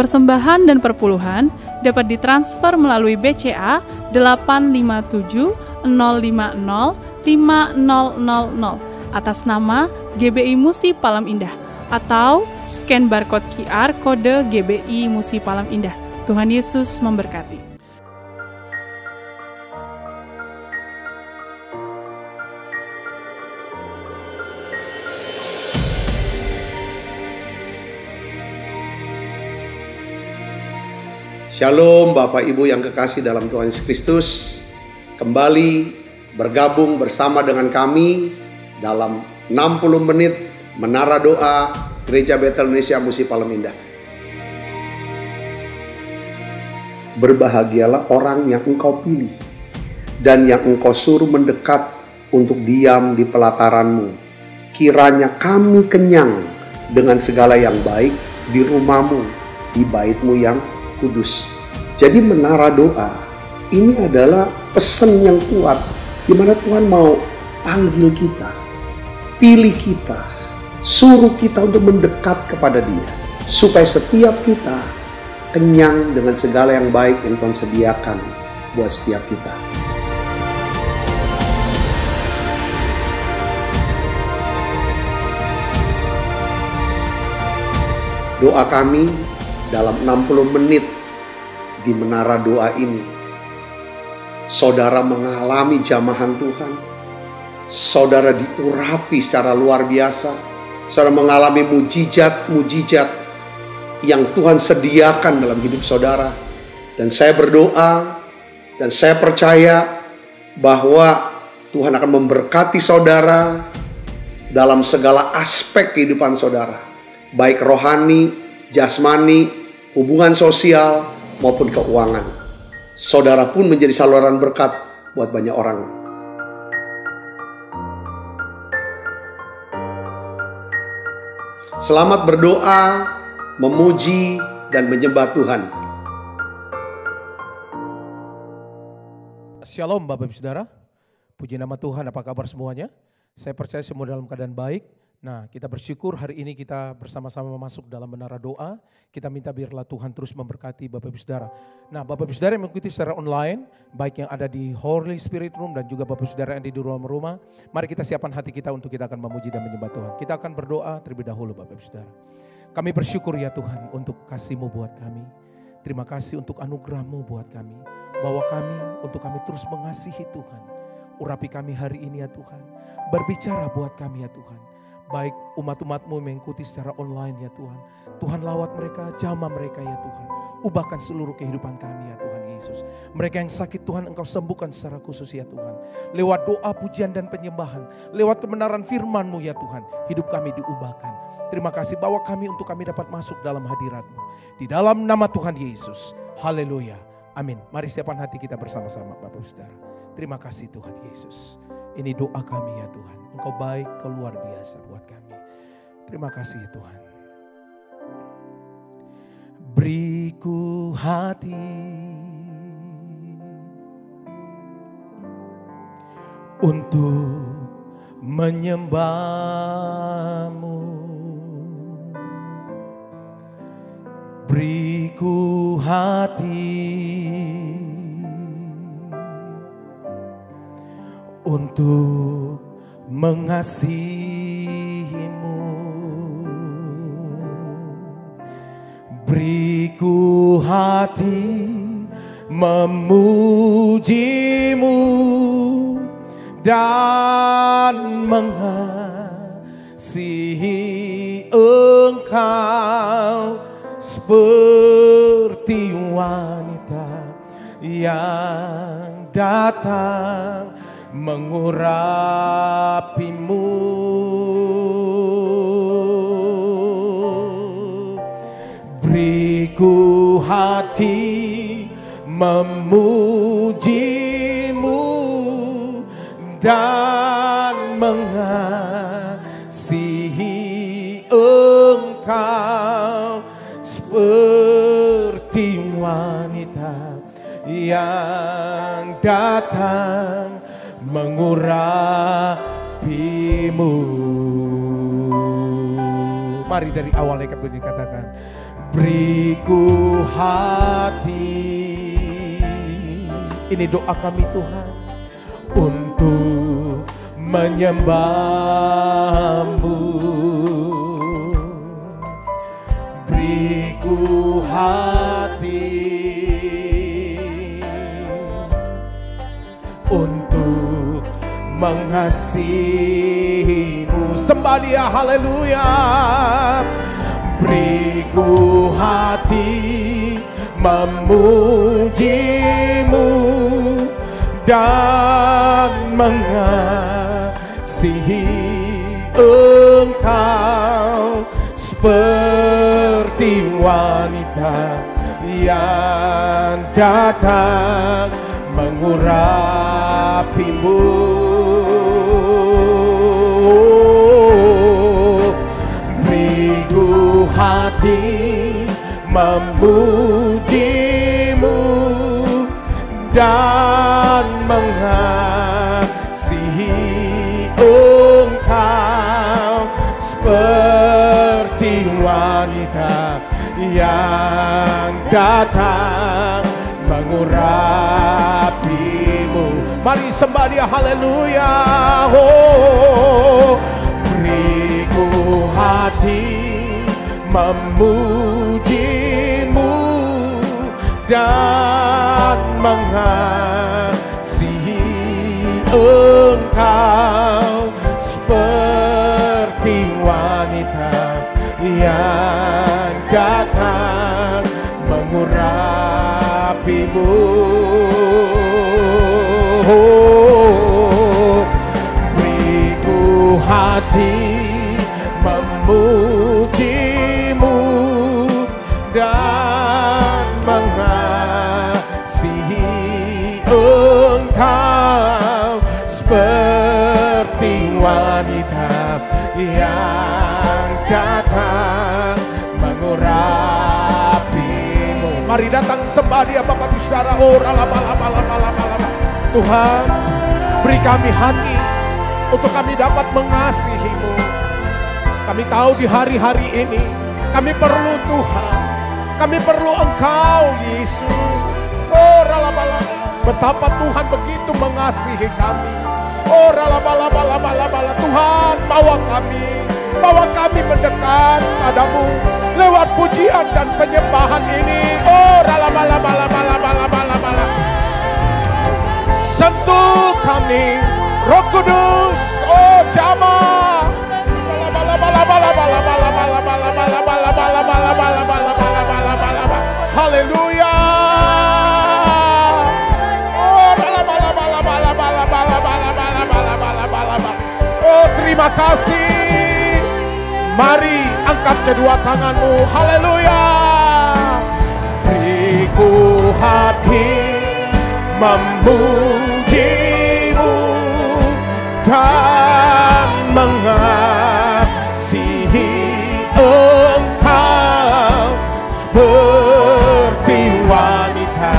persembahan dan perpuluhan dapat ditransfer melalui BCA 857 050 5000 atas nama GBI Musi Palem Indah atau scan barcode QR kode GBI Musi Palem Indah. Tuhan Yesus memberkati. Shalom Bapak Ibu yang kekasih dalam Tuhan Yesus Kristus. Kembali bergabung bersama dengan kami dalam 60 menit Menara Doa Gereja Betel Indonesia Musi Palem Indah. Berbahagialah orang yang engkau pilih dan yang engkau suruh mendekat untuk diam di pelataranmu. Kiranya kami kenyang dengan segala yang baik di rumahmu, di baitmu yang kudus. Jadi menara doa ini adalah pesan yang kuat di mana Tuhan mau panggil kita, pilih kita, suruh kita untuk mendekat kepada Dia supaya setiap kita kenyang dengan segala yang baik yang Tuhan sediakan buat setiap kita. Doa kami dalam 60 menit di menara doa ini, saudara mengalami jamahan Tuhan, saudara diurapi secara luar biasa, saudara mengalami mujizat-mujizat yang Tuhan sediakan dalam hidup saudara. Dan saya berdoa dan saya percaya bahwa Tuhan akan memberkati saudara dalam segala aspek kehidupan saudara, baik rohani, jasmani, hubungan sosial maupun keuangan. Saudara pun menjadi saluran berkat buat banyak orang. Selamat berdoa, memuji, dan menyembah Tuhan. Shalom Bapak Ibu Saudara, puji nama Tuhan, apa kabar semuanya? Saya percaya semua dalam keadaan baik. Nah, kita bersyukur hari ini kita bersama-sama masuk dalam menara doa. Kita minta biarlah Tuhan terus memberkati Bapak Ibu Saudara. Nah, Bapak Ibu Saudara yang mengikuti secara online, baik yang ada di Holy Spirit Room dan juga Bapak Ibu Saudara yang ada di rumah-rumah, mari kita siapkan hati kita untuk kita akan memuji dan menyembah Tuhan. Kita akan berdoa terlebih dahulu Bapak Ibu Saudara. Kami bersyukur ya Tuhan untuk kasih-Mu buat kami. Terima kasih untuk anugerah-Mu buat kami. Bawa kami untuk kami terus mengasihi Tuhan. Urapi kami hari ini ya Tuhan. Berbicara buat kami ya Tuhan. Baik umat-umat-Mu mengikuti secara online ya Tuhan. Tuhan lawat mereka, jamah mereka ya Tuhan. Ubahkan seluruh kehidupan kami ya Tuhan Yesus. Mereka yang sakit Tuhan Engkau sembuhkan secara khusus ya Tuhan. Lewat doa, pujian dan penyembahan. Lewat kebenaran firman-Mu ya Tuhan. Hidup kami diubahkan. Terima kasih bawa kami untuk kami dapat masuk dalam hadirat-Mu. Di dalam nama Tuhan Yesus. Haleluya. Amin. Mari siapkan hati kita bersama-sama Bapak Saudara. Terima kasih Tuhan Yesus. Ini doa kami ya Tuhan. Engkau baik, Engkau luar biasa buat kami. Terima kasih Tuhan. Beriku hati untuk menyembah-Mu. Beriku hati untuk mengasihi-Mu. Beriku hati memuji-Mu dan mengasihi Engkau seperti wanita yang datang mengurapi-Mu. Beriku hati memuji-Mu dan mengasihi Engkau seperti wanita yang datang mengurapi-Mu. Mari dari awalnya kami dikatakan, beriku hati. Ini doa kami Tuhan, untuk menyembah-Mu. Beriku hati untuk mengasihi-Mu. Sembah Dia, haleluya. Beriku hati memuji-Mu dan mengasihi Engkau, seperti wanita yang datang mengurapi-Mu. Beriku hati memuji-Mu dan mengasihi Engkau, seperti wanita yang datang mengurapi-Mu. Mari sembah Dia, haleluya. Oh, beriku hati memuji-Mu dan mengasihi Engkau, seperti wanita yang datang mengurapi-Mu. Beriku hati memuji-Mu dan mengasihi Engkau, seperti wanita yang datang mengurapi-Mu. Mari datang sembah Dia Bapak Ibu Saudara. Oh, Tuhan, beri kami hati untuk kami dapat mengasihi-Mu. Kami tahu di hari-hari ini kami perlu Tuhan, kami perlu Engkau Yesus. Oh, betapa Tuhan begitu mengasihi kami. Oh, Tuhan, bawa kami mendekat padamu lewat pujian dan penyembahan ini. Oh, sentuh kami, Roh Kudus. Oh, jamah. Haleluya. Oh, terima kasih. Mari angkat kedua tanganmu. Haleluya. Beriku hati memuji-Mu dan mengasihi Engkau, seperti wanita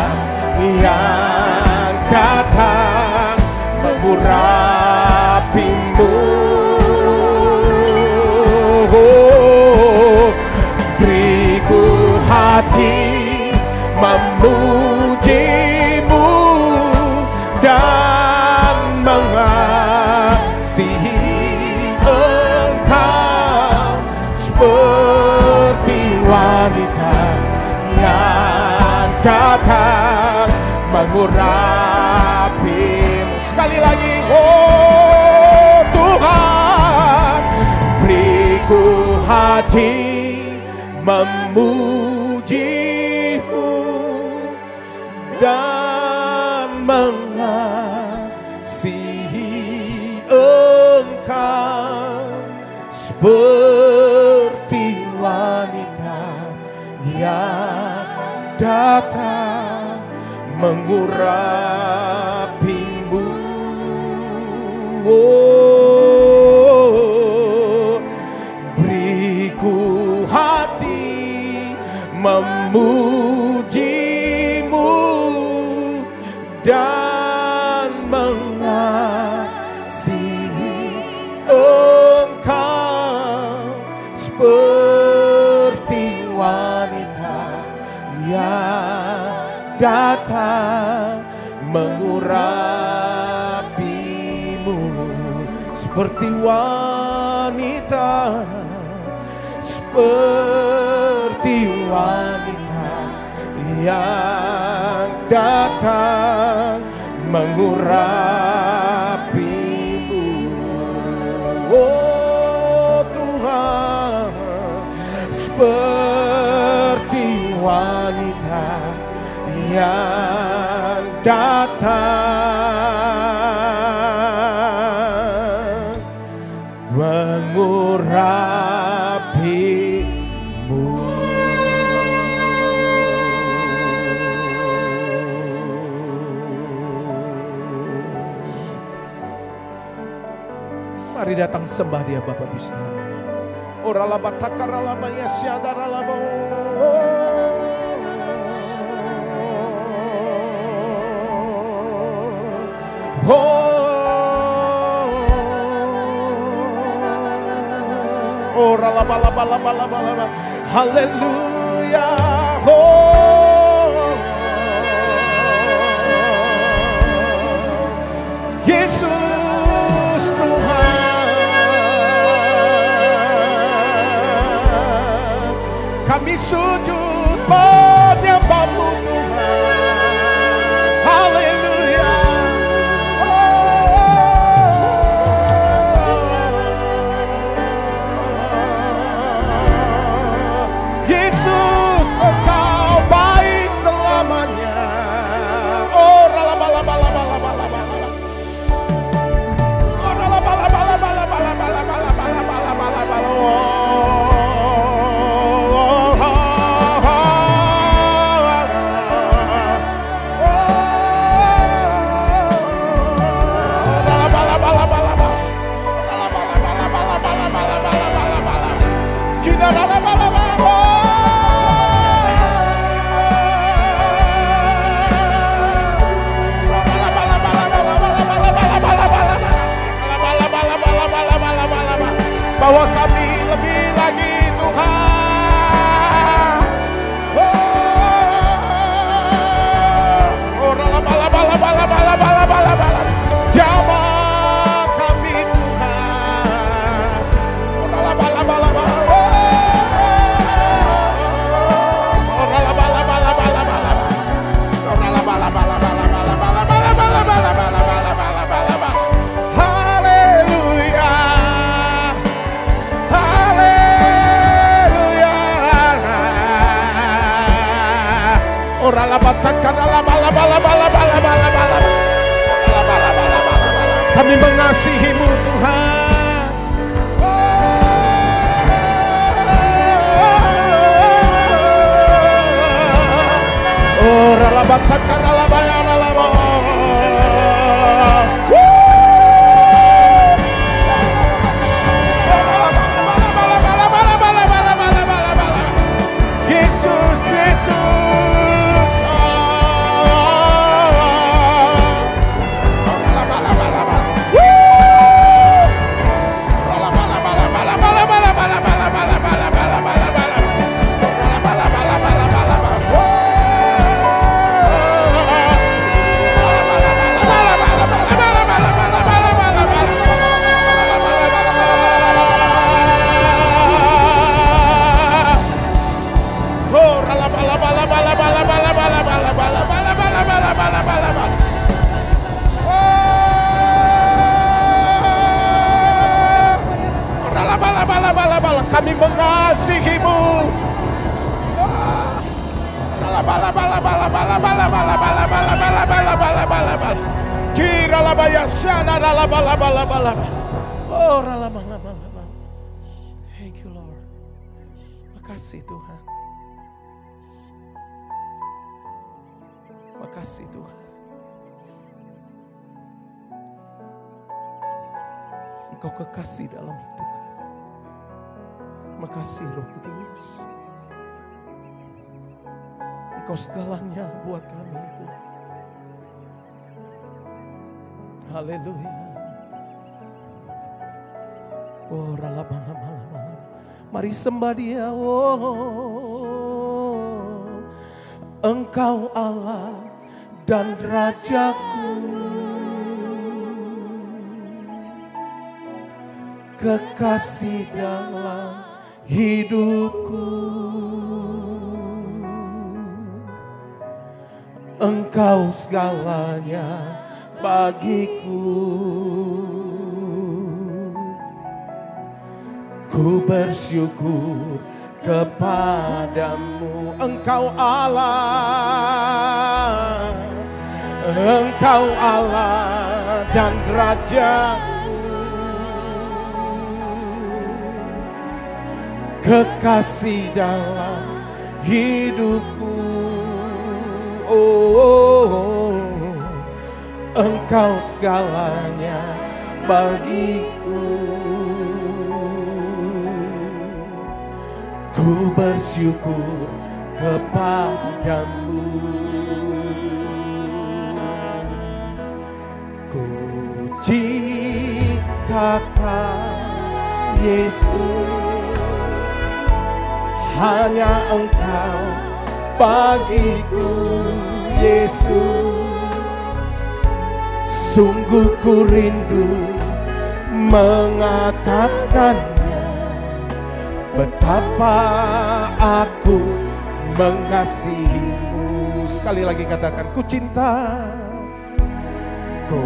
yang datang mengurapi-Mu. Beriku hati memuji-Mu dan mengasihi Engkau, seperti wanita yang datang mengurapi-Mu. Sekali lagi, oh Tuhan, beriku hati memuji-Mu dan mengasihi Engkau, seperti wanita yang datang mengurapi-Mu. Oh, beriku hati memuji-Mu dan mengasihi Engkau, seperti wanita datang mengurapimu seperti wanita, seperti wanita yang datang mengurapimu. Oh Tuhan, seperti wanita yang datang mengurapimu. Mari datang sembah Dia Bapak Ibu Saudara. Ora laba takara laba ya siadara laba. Ora laba laba laba laba laba. Haleluya. Yesus Tuhan, kami sujud menyembah-Mu Tuhan. Haleluya. Yesus, Engkau baik selamanya. Oh, ralabalabalabalabalabalabala. Oh, ralabalabalabalabalabalabalabalabala. Bahwa kami lebih lagi Tuhan. Jamah kami Tuhan. Kami mengasihi-Mu Tuhan. Oh, ralabataka ralabaya ralabo. Yesus, Yesus. Kami mengasihi-Mu. Thank you Lord. Makasih Tuhan. Makasih Tuhan. Engkau kekasih dalam hidup kami. Makasih Roh Kudus. Engkau segalanya buat kami Tuhan. Haleluya. Oh, ralabalabala. Mari sembah Dia. Oh, Engkau Allah dan Rajaku, kekasih dalam hidupku. Engkau segalanya bagiku. Ku bersyukur kepadamu. Engkau Allah, Engkau Allah dan Rajaku, kekasih dalam hidupku. Oh, Engkau segalanya bagiku. Ku bersyukur kepadamu. Ku ciptakan Yesus, hanya Engkau bagiku. Yesus, sungguh ku rindu mengatakannya, betapa aku mengasihimu. Sekali lagi katakan, ku cinta. Ku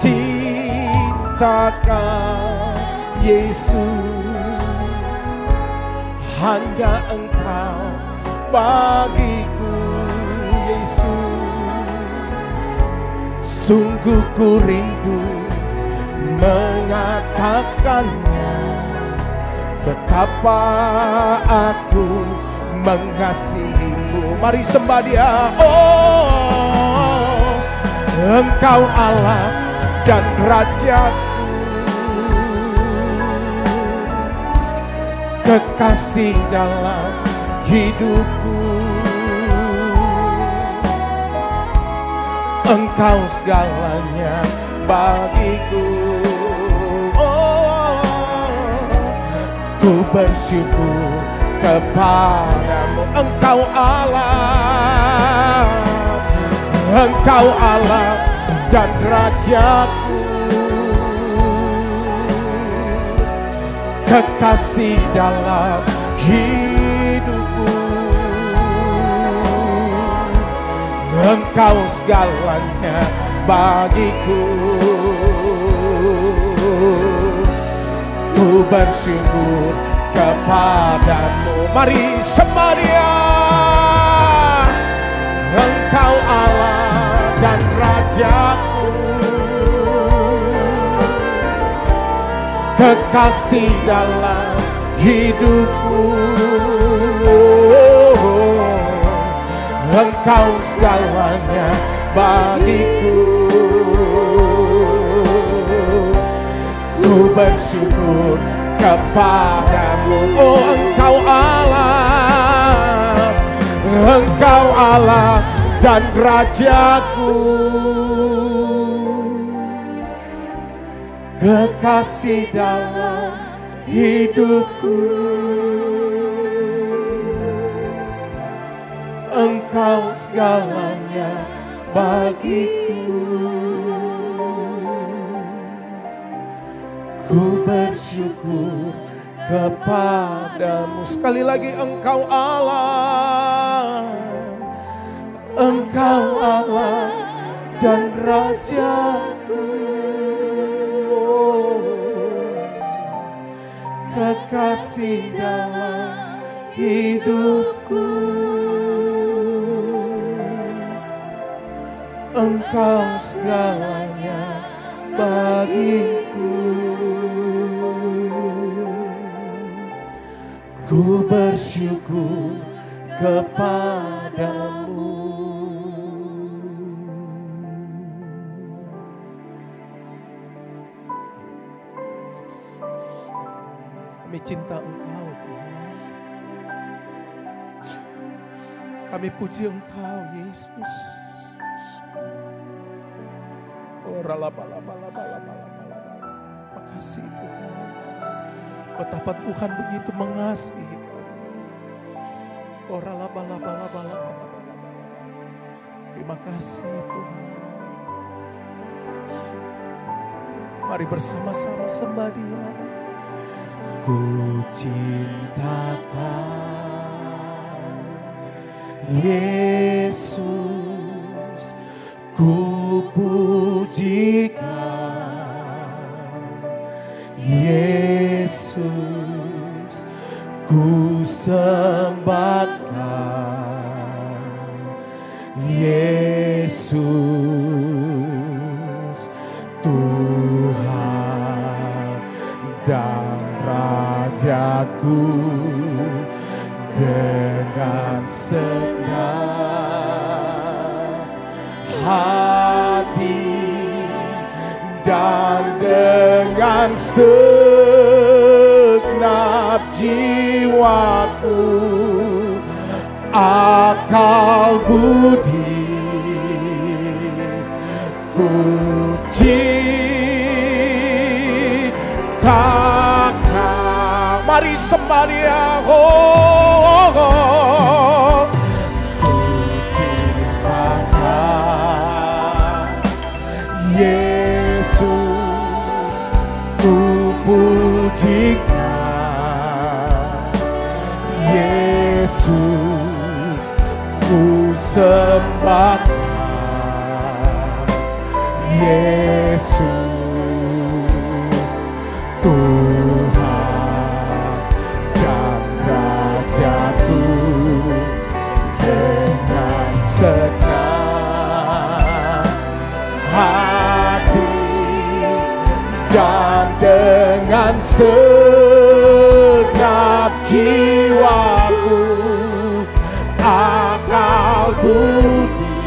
cintakan Yesus, hanya Engkau bagiku. Yesus, sungguh ku rindu mengatakannya, betapa aku mengasihimu. Mari sembah Dia. Oh, Engkau Allah dan Rajaku, kekasih dalam hidupku. Engkau segalanya bagiku. Ku bersyukur kepadamu. Engkau Allah, Engkau Allah dan Rajaku, kekasih dalam hidupku. Engkau segalanya bagiku. Ku bersyukur kepadamu. Mari sembah Dia. Engkau Allah dan Rajaku, kekasih dalam hidupku. Engkau segalanya bagiku. Ku bersyukur kepadamu. Oh, Engkau Allah, Engkau Allah dan Rajaku, kekasih dalam hidupku. Engkau segalanya bagiku. Ku bersyukur kepadamu. Sekali lagi, Engkau Allah, Engkau Allah dan Rajaku, kekasih dalam hidupku. Engkau segalanya bagiku. Ku bersyukur kepadamu. Kami cinta Engkau, Tuhan. Kami puji Engkau, Yesus. Makasih Tuhan, betapa Tuhan begitu mengasihi kami. Terima kasih Tuhan. Mari bersama-sama sembah Dia. Ku cintakan Yesus, ku pujikan Yesus, ku sembahkan Yesus, Tuhan dan Rajaku. Dengan senang hati dan dengan segenap jiwaku, akal budi ku cintakan. Mari sembah Dia. Ku cintakan Yesus, ku pujikan Yesus, ku sembahkan Yesus, Tuhan dan Rajaku. Dengan senang hati dan dengan segenap jiwaku, akal budi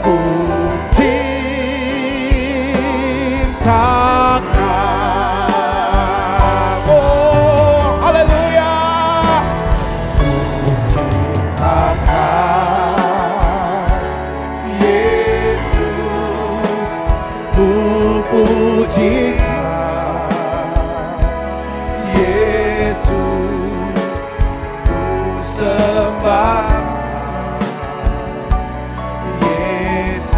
ku cintakan. Oh, haleluya. Ku cintakan Yesus, ku pujikan Yesus, ku sembahkan Yesus,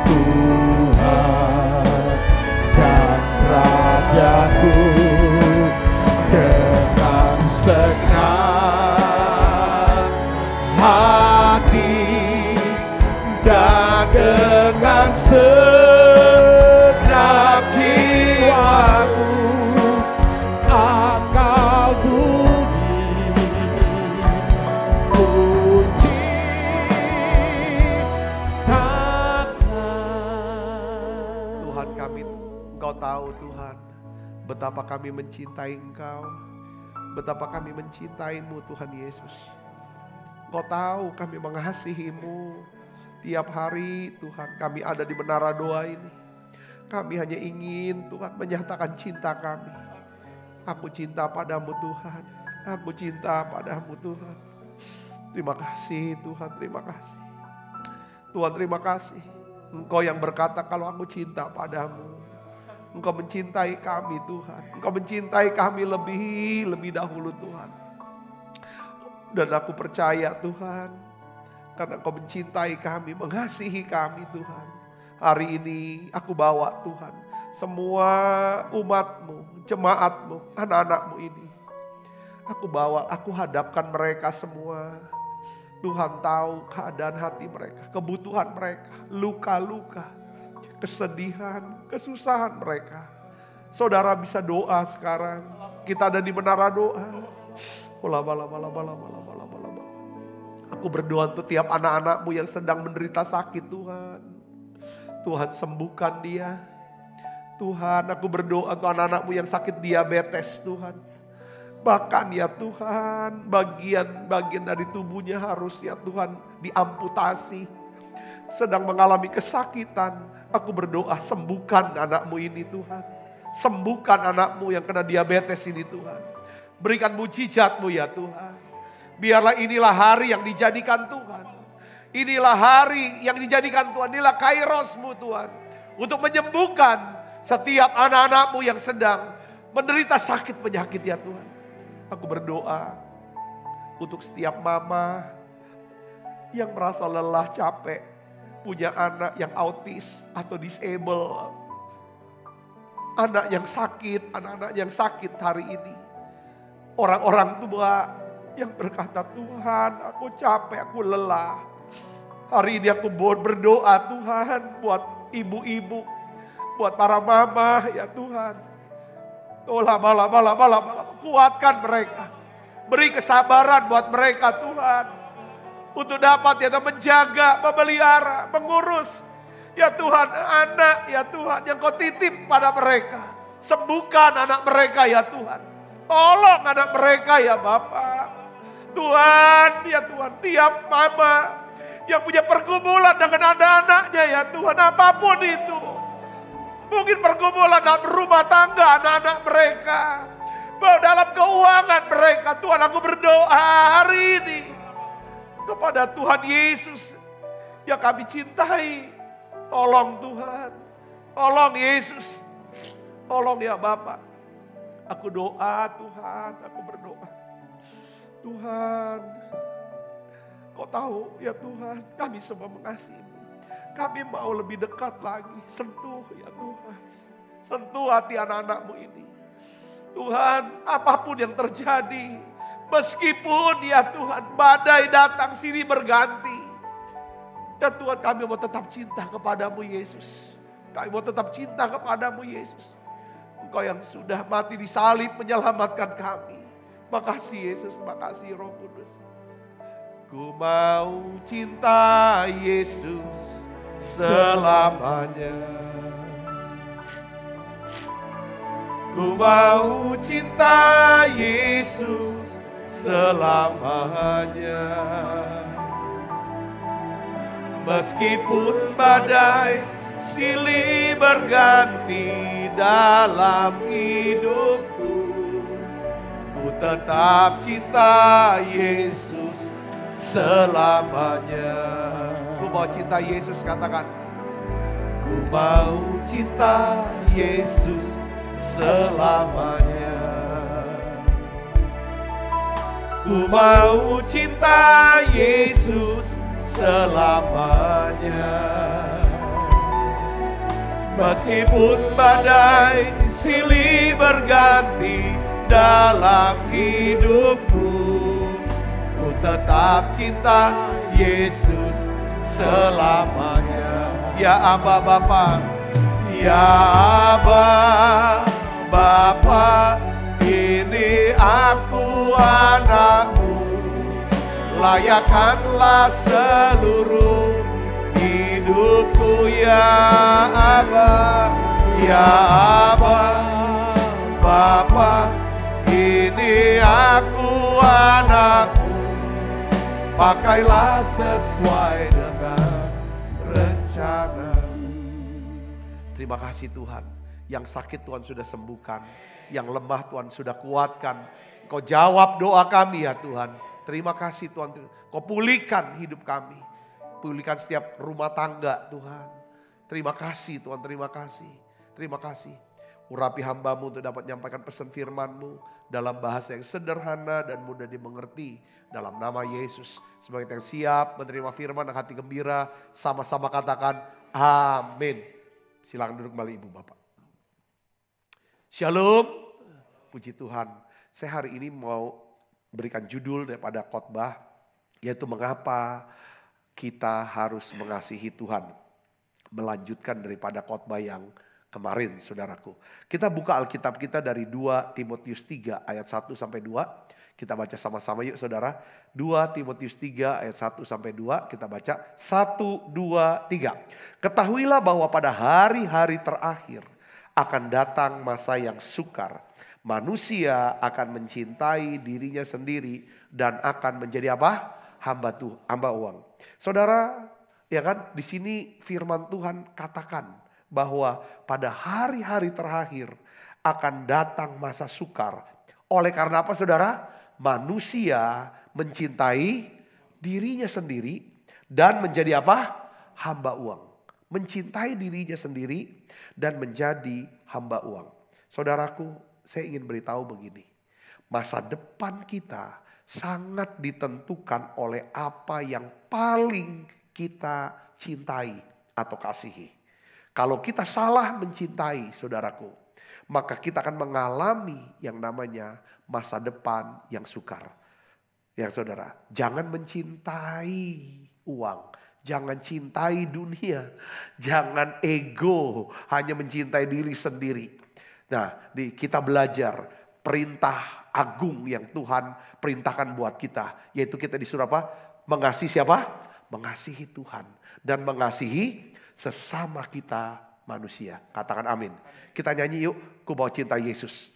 Tuhan dan Rajaku. Dengan segenap hati dan dengan segenap jiwaku, akal budi ku cintakan. Tuhan kami, Engkau tahu Tuhan betapa kami mencintai Engkau, betapa kami mencintai-Mu Tuhan Yesus. Engkau tahu kami mengasihi-Mu. Tiap hari Tuhan kami ada di menara doa ini, kami hanya ingin Tuhan menyatakan cinta kami. Aku cinta padamu Tuhan, aku cinta padamu Tuhan. Terima kasih Tuhan, terima kasih. Tuhan terima kasih. Engkau yang berkata kalau aku cinta padamu, Engkau mencintai kami Tuhan. Engkau mencintai kami lebih dahulu Tuhan. Dan aku percaya Tuhan, karena Engkau mencintai kami, mengasihi kami Tuhan. Hari ini aku bawa Tuhan semua umat-Mu, jemaat-Mu, anak-anak-Mu ini. Aku bawa, aku hadapkan mereka semua. Tuhan tahu keadaan hati mereka, kebutuhan mereka, luka-luka, kesedihan, kesusahan mereka. Saudara bisa doa sekarang. Kita ada di menara doa. Aku berdoa untuk tiap anak-anak-Mu yang sedang menderita sakit Tuhan. Tuhan sembuhkan dia. Tuhan, aku berdoa untuk anak-anak-Mu yang sakit diabetes Tuhan. Bahkan ya Tuhan, bagian-bagian dari tubuhnya harus ya Tuhan diamputasi. Sedang mengalami kesakitan. Aku berdoa sembuhkan anak-Mu ini Tuhan. Sembuhkan anak-Mu yang kena diabetes ini Tuhan. Berikan mujizat-Mu ya Tuhan. Biarlah inilah hari yang dijadikan Tuhan. Inilah hari yang dijadikan Tuhan. Inilah kairos-Mu Tuhan. Untuk menyembuhkan setiap anak-anak-Mu yang sedang menderita sakit penyakit ya Tuhan. Aku berdoa. Untuk setiap mama yang merasa lelah, capek, punya anak yang autis atau disable, anak yang sakit, anak-anak yang sakit hari ini. Orang-orang tua yang berkata, Tuhan aku capek, aku lelah. Hari ini aku berdoa Tuhan buat ibu-ibu, buat para mama ya Tuhan. Oh lama, kuatkan mereka. Beri kesabaran buat mereka Tuhan. Untuk dapat ya Tuhan menjaga, memelihara, mengurus. Ya Tuhan anak ya Tuhan yang kau titip pada mereka. Sembuhkan anak mereka ya Tuhan. Tolong anak mereka ya Bapa. Tuhan ya Tuhan tiap mama yang punya pergumulan dengan anak-anaknya ya Tuhan. Apapun itu. Mungkin pergumulan dalam rumah tangga anak-anak mereka. Dalam keuangan mereka. Tuhan aku berdoa hari ini. Kepada Tuhan Yesus yang kami cintai. Tolong Tuhan. Tolong Yesus. Tolong ya Bapa. Aku doa Tuhan. Aku berdoa. Tuhan. Kau tahu ya Tuhan. Kami semua mengasihi-Mu. Kami mau lebih dekat lagi. Sentuh ya Tuhan. Sentuh hati anak-anak-Mu ini. Tuhan apapun yang terjadi. Meskipun ya Tuhan badai datang sini berganti. Ya Tuhan kami mau tetap cinta kepadamu Yesus. Kami mau tetap cinta kepadamu Yesus. Engkau yang sudah mati di salib menyelamatkan kami. Makasih Yesus, makasih Roh Kudus. Ku mau cinta Yesus selamanya. Ku mau cinta Yesus selamanya. Meskipun badai silih berganti dalam hidupku, ku tetap cinta Yesus selamanya. Ku mau cinta Yesus, katakan. Ku mau cinta Yesus selamanya. Ku mau cinta Yesus selamanya. Meskipun badai silih berganti dalam hidupku, ku tetap cinta Yesus selamanya. Ya Aba Bapa, ya Aba Bapa, ini aku anakmu, layakkanlah seluruh hidupku ya Aba, ya Aba Bapa, ini aku anakmu, pakailah sesuai dengan rencana. Terima kasih Tuhan, yang sakit Tuhan sudah sembuhkan, yang lemah Tuhan sudah kuatkan. Kau jawab doa kami ya Tuhan. Terima kasih Tuhan, Kau pulihkan hidup kami. Pulihkan setiap rumah tangga Tuhan. Terima kasih Tuhan, terima kasih. Terima kasih. Urapi hamba-Mu untuk dapat menyampaikan pesan firman-Mu dalam bahasa yang sederhana dan mudah dimengerti. Dalam nama Yesus. Sebagai yang siap menerima firman dan hati gembira, sama-sama katakan amin. Silakan duduk kembali Ibu Bapak. Shalom, puji Tuhan. Saya hari ini mau berikan judul daripada khotbah, yaitu mengapa kita harus mengasihi Tuhan. Melanjutkan daripada khotbah yang kemarin saudaraku. Kita buka Alkitab kita dari 2 Timotius 3 ayat 1 sampai 2. Kita baca sama-sama yuk saudara. 2 Timotius 3 ayat 1 sampai 2. Kita baca 1, 2, 3. Ketahuilah bahwa pada hari-hari terakhir akan datang masa yang sukar. Manusia akan mencintai dirinya sendiri dan akan menjadi apa? Hamba uang. Saudara, ya kan di sini firman Tuhan katakan bahwa pada hari-hari terakhir akan datang masa sukar. Oleh karena apa saudara? Manusia mencintai dirinya sendiri dan menjadi apa? Hamba uang. Mencintai dirinya sendiri dan menjadi hamba uang. Saudaraku, saya ingin beritahu begini. Masa depan kita sangat ditentukan oleh apa yang paling kita cintai atau kasihi. Kalau kita salah mencintai, saudaraku, maka kita akan mengalami yang namanya masa depan yang sukar. Ya saudara, jangan mencintai uang, jangan cintai dunia, jangan ego, hanya mencintai diri sendiri. Nah, kita belajar perintah agung yang Tuhan perintahkan buat kita, yaitu kita disuruh apa? Mengasihi siapa? Mengasihi Tuhan dan mengasihi sesama kita manusia. Katakan amin. Kita nyanyi yuk, ku mau cinta Yesus.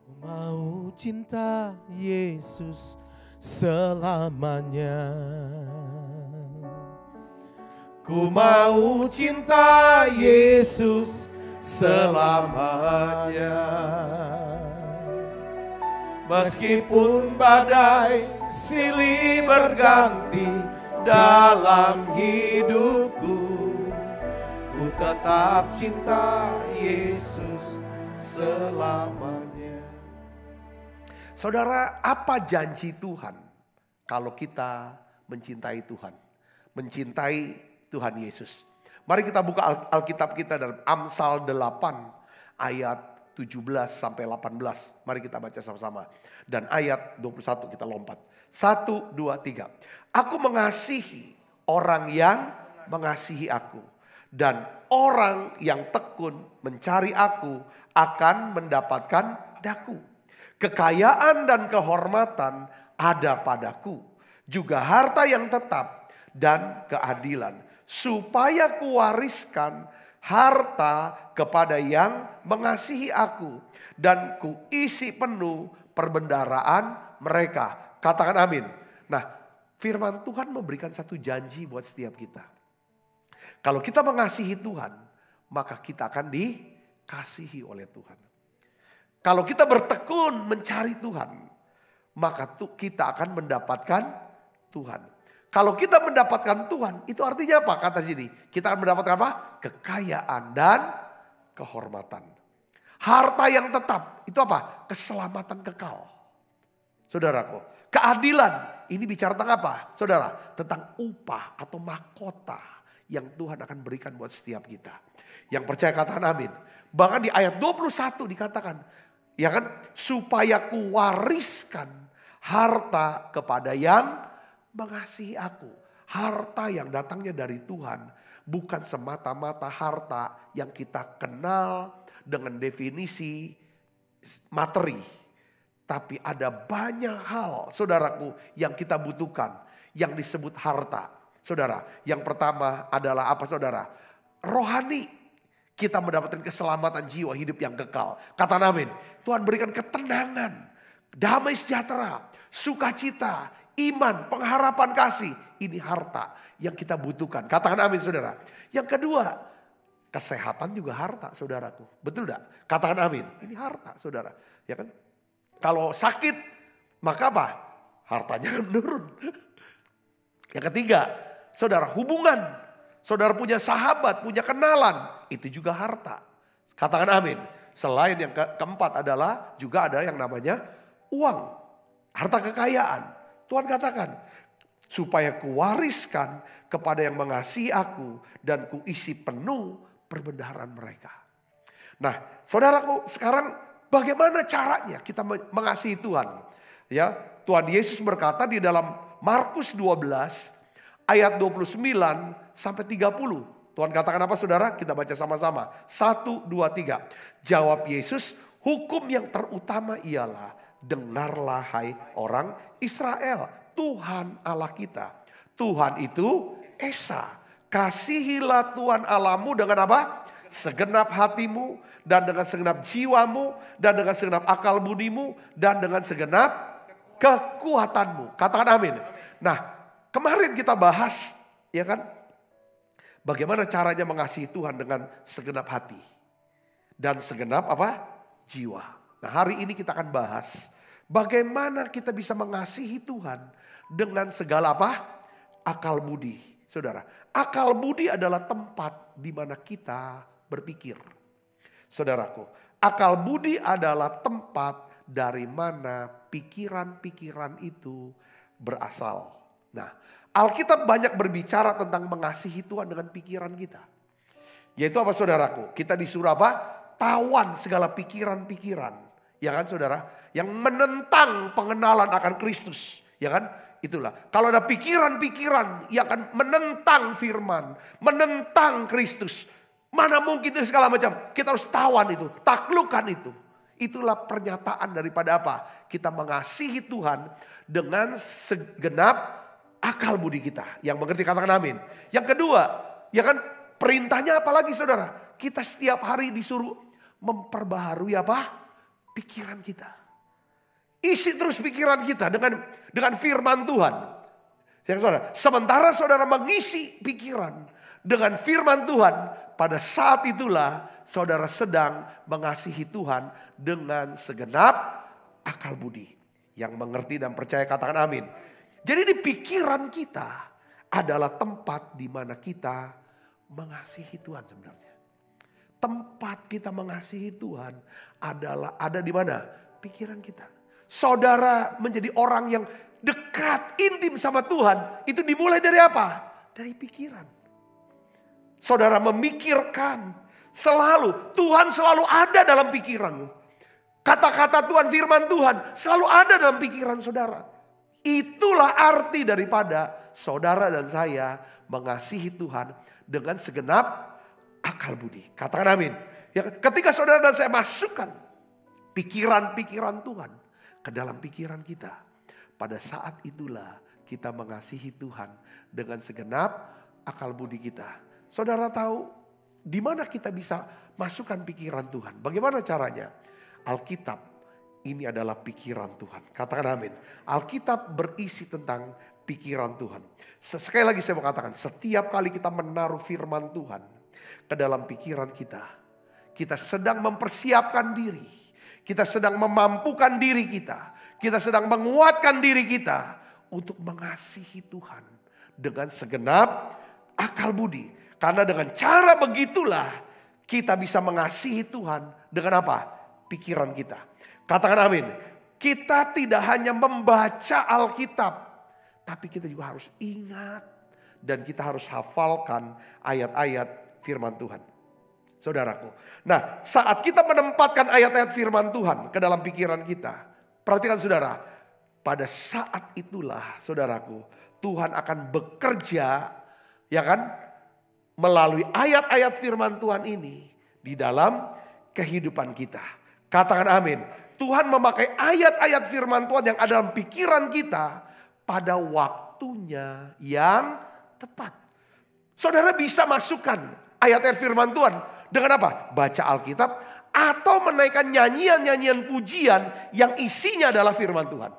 Ku mau cinta Yesus selamanya. Ku mau cinta Yesus selamanya. Meskipun badai silih berganti dalam hidupku, ku tetap cinta Yesus selamanya. Saudara, apa janji Tuhan kalau kita mencintai Tuhan? Mencintai Tuhan Yesus. Mari kita buka Alkitab kita dalam Amsal 8 ayat 17 sampai 18. Mari kita baca sama-sama. Dan ayat 21 kita lompat. 1, 2, 3. Aku mengasihi orang yang mengasihi aku. Dan orang yang tekun mencari aku akan mendapatkan daku. Kekayaan dan kehormatan ada padaku. Juga harta yang tetap dan keadilan. Supaya kuwariskan harta kepada yang mengasihi aku. Dan kuisi penuh perbendaharaan mereka. Katakan amin. Nah, firman Tuhan memberikan satu janji buat setiap kita. Kalau kita mengasihi Tuhan, maka kita akan dikasihi oleh Tuhan. Kalau kita bertekun mencari Tuhan, maka kita akan mendapatkan Tuhan. Kalau kita mendapatkan Tuhan, itu artinya apa? Kata sini, kita akan mendapatkan apa? Kekayaan dan kehormatan. Harta yang tetap, itu apa? Keselamatan kekal. Saudaraku, keadilan, ini bicara tentang apa? Saudara, tentang upah atau mahkota yang Tuhan akan berikan buat setiap kita. Yang percaya katakan amin. Bahkan di ayat 21 dikatakan, ya kan? Supaya kuwariskan harta kepada yang mengasihi aku. Harta yang datangnya dari Tuhan bukan semata-mata harta yang kita kenal dengan definisi materi. Tapi ada banyak hal, saudaraku, yang kita butuhkan yang disebut harta. Saudara, yang pertama adalah apa saudara? Rohani. Kita mendapatkan keselamatan jiwa hidup yang kekal. Kata amin. Tuhan berikan ketenangan, damai sejahtera, sukacita, iman, pengharapan kasih. Ini harta yang kita butuhkan. Katakan amin saudara. Yang kedua, kesehatan juga harta saudaraku. Betul tidak? Katakan amin. Ini harta saudara. Ya kan? Kalau sakit, maka apa? Hartanya menurun. Yang ketiga, saudara, hubungan. Saudara punya sahabat, punya kenalan. Itu juga harta. Katakan amin. Selain yang keempat adalah juga ada yang namanya uang. Harta kekayaan. Tuhan katakan, supaya kuwariskan kepada yang mengasihi aku dan kuisi penuh perbendaharaan mereka. Nah, saudaraku, sekarang bagaimana caranya kita mengasihi Tuhan? Ya, Tuhan Yesus berkata di dalam Markus 12 ayat 29 sampai 30. Tuhan katakan apa saudara? Kita baca sama-sama. 1, 2, 3. Jawab Yesus, hukum yang terutama ialah, dengarlah hai orang Israel, Tuhan Allah kita. Tuhan itu Esa. Kasihilah Tuhan Allahmu dengan apa? Segenap hatimu dan dengan segenap jiwamu dan dengan segenap akal budimu dan dengan segenap kekuatanmu. Katakan amin. Nah, kemarin kita bahas, ya kan? Bagaimana caranya mengasihi Tuhan dengan segenap hati dan segenap apa? Jiwa. Nah, hari ini kita akan bahas bagaimana kita bisa mengasihi Tuhan dengan segala apa? Akal budi. Saudara, akal budi adalah tempat di mana kita berpikir. Saudaraku, akal budi adalah tempat dari mana pikiran-pikiran itu berasal. Nah, Alkitab banyak berbicara tentang mengasihi Tuhan dengan pikiran kita. Yaitu apa saudaraku? Kita disuruh apa? Tawan segala pikiran-pikiran. Ya kan saudara? Yang menentang pengenalan akan Kristus. Ya kan? Itulah. Kalau ada pikiran-pikiran yang akan menentang firman. Menentang Kristus. Mana mungkin itu segala macam. Kita harus tawan itu. Taklukkan itu. Itulah pernyataan daripada apa? Kita mengasihi Tuhan dengan segenap akal budi kita. Yang mengerti katakan amin. Yang kedua, ya kan perintahnya apalagi saudara? Kita setiap hari disuruh memperbaharui apa? Pikiran kita. Isi terus pikiran kita dengan firman Tuhan. Ya, saudara, sementara saudara mengisi pikiran dengan firman Tuhan, pada saat itulah saudara sedang mengasihi Tuhan dengan segenap akal budi. Yang mengerti dan percaya katakan amin. Jadi di pikiran kita adalah tempat di mana kita mengasihi Tuhan sebenarnya. Tempat kita mengasihi Tuhan adalah ada di mana? Pikiran kita. Saudara menjadi orang yang dekat, intim sama Tuhan. Itu dimulai dari apa? Dari pikiran. Saudara memikirkan selalu. Tuhan selalu ada dalam pikiran. Kata-kata Tuhan, firman Tuhan selalu ada dalam pikiran saudara. Itulah arti daripada saudara dan saya mengasihi Tuhan dengan segenap akal budi. Katakan amin. Ya, ketika saudara dan saya masukkan pikiran-pikiran Tuhan ke dalam pikiran kita, pada saat itulah kita mengasihi Tuhan dengan segenap akal budi kita. Saudara tahu di mana kita bisa masukkan pikiran Tuhan? Bagaimana caranya? Alkitab ini adalah pikiran Tuhan. Katakan amin. Alkitab berisi tentang pikiran Tuhan. Sekali lagi saya mau katakan, setiap kali kita menaruh firman Tuhan ke dalam pikiran kita, kita sedang mempersiapkan diri. Kita sedang memampukan diri kita. Kita sedang menguatkan diri kita untuk mengasihi Tuhan dengan segenap akal budi. Karena dengan cara begitulah kita bisa mengasihi Tuhan dengan apa? Pikiran kita. Katakan amin. Kita tidak hanya membaca Alkitab, tapi kita juga harus ingat dan kita harus hafalkan ayat-ayat firman Tuhan. Saudaraku. Nah, saat kita menempatkan ayat-ayat firman Tuhan ke dalam pikiran kita, perhatikan saudara, pada saat itulah saudaraku, Tuhan akan bekerja, ya kan, melalui ayat-ayat firman Tuhan ini di dalam kehidupan kita. Katakan amin. Tuhan memakai ayat-ayat firman Tuhan yang ada dalam pikiran kita pada waktunya yang tepat. Saudara bisa masukkan ayat-ayat firman Tuhan dengan apa? Baca Alkitab atau menaikkan nyanyian-nyanyian pujian yang isinya adalah firman Tuhan.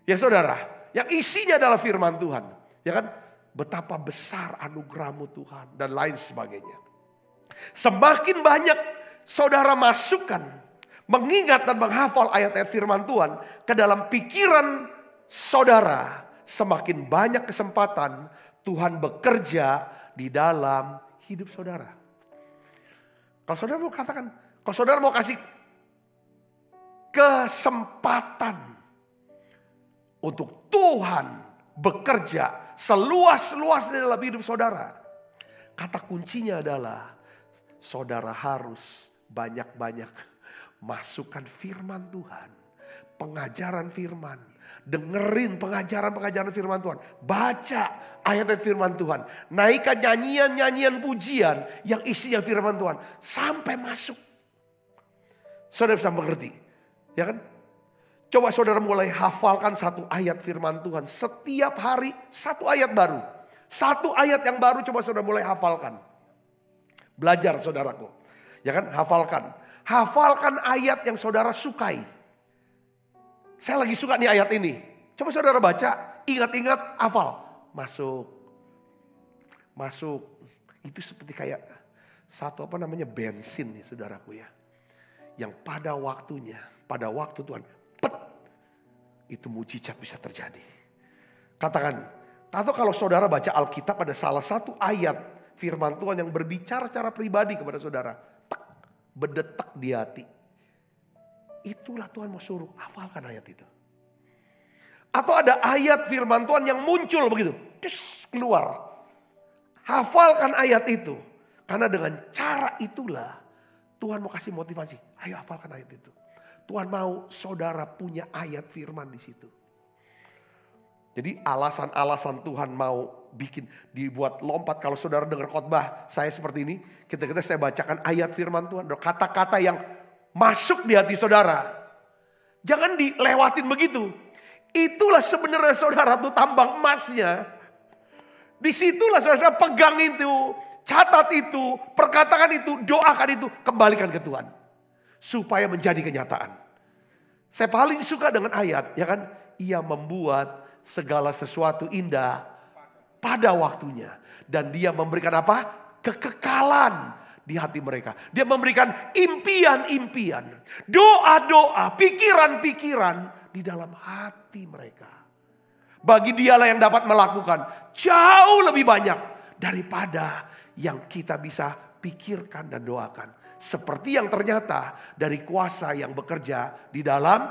Ya saudara, yang isinya adalah firman Tuhan. Ya kan? Betapa besar anugerah-Mu Tuhan dan lain sebagainya. Semakin banyak saudara masukkan, mengingat dan menghafal ayat-ayat firman Tuhan ke dalam pikiran saudara, semakin banyak kesempatan Tuhan bekerja di dalam hidup saudara. Kalau saudara mau katakan, kalau saudara mau kasih kesempatan untuk Tuhan bekerja seluas-luasnya dalam hidup saudara, kata kuncinya adalah saudara harus banyak-banyak masukkan firman Tuhan, pengajaran firman, dengerin pengajaran-pengajaran firman Tuhan, baca ayat-ayat firman Tuhan, naikkan nyanyian-nyanyian pujian yang isinya firman Tuhan sampai masuk. Saudara bisa mengerti, ya kan? Coba saudara mulai hafalkan satu ayat firman Tuhan setiap hari, satu ayat baru, satu ayat yang baru coba saudara mulai hafalkan. Belajar saudaraku, ya kan? Hafalkan ayat yang saudara sukai. Saya lagi suka nih ayat ini. Coba saudara baca, ingat-ingat, hafal. Masuk. Itu seperti kayak satu bensin nih saudaraku ya. Yang pada waktunya, pada waktu Tuhan, itu mujizat bisa terjadi. Katakan, atau kalau saudara baca Alkitab ada salah satu ayat firman Tuhan yang berbicara secara pribadi kepada saudara. Berdetak di hati. itulah Tuhan mau suruh, hafalkan ayat itu. Atau ada ayat firman Tuhan yang muncul begitu, keluar. Hafalkan ayat itu. Karena dengan cara itulah Tuhan mau kasih motivasi. Ayo hafalkan ayat itu. Tuhan mau saudara punya ayat firman di situ. Jadi alasan-alasan Tuhan mau dibuat lompat. Kalau saudara dengar khotbah saya seperti ini, ketika saya bacakan ayat firman Tuhan, kata-kata yang masuk di hati saudara. Jangan dilewatin begitu. Itulah sebenarnya saudara tuh tambang emasnya. Disitulah saudara pegang itu, catat itu, perkatakan itu, doakan itu, kembalikan ke Tuhan. Supaya menjadi kenyataan. Saya paling suka dengan ayat, ya kan? Ia membuat segala sesuatu indah pada waktunya. Dan dia memberikan apa? Kekekalan di hati mereka. Dia memberikan impian-impian, doa-doa, pikiran-pikiran di dalam hati mereka. Bagi dialah yang dapat melakukan jauh lebih banyak daripada yang kita bisa pikirkan dan doakan. Seperti yang ternyata dari kuasa yang bekerja di dalam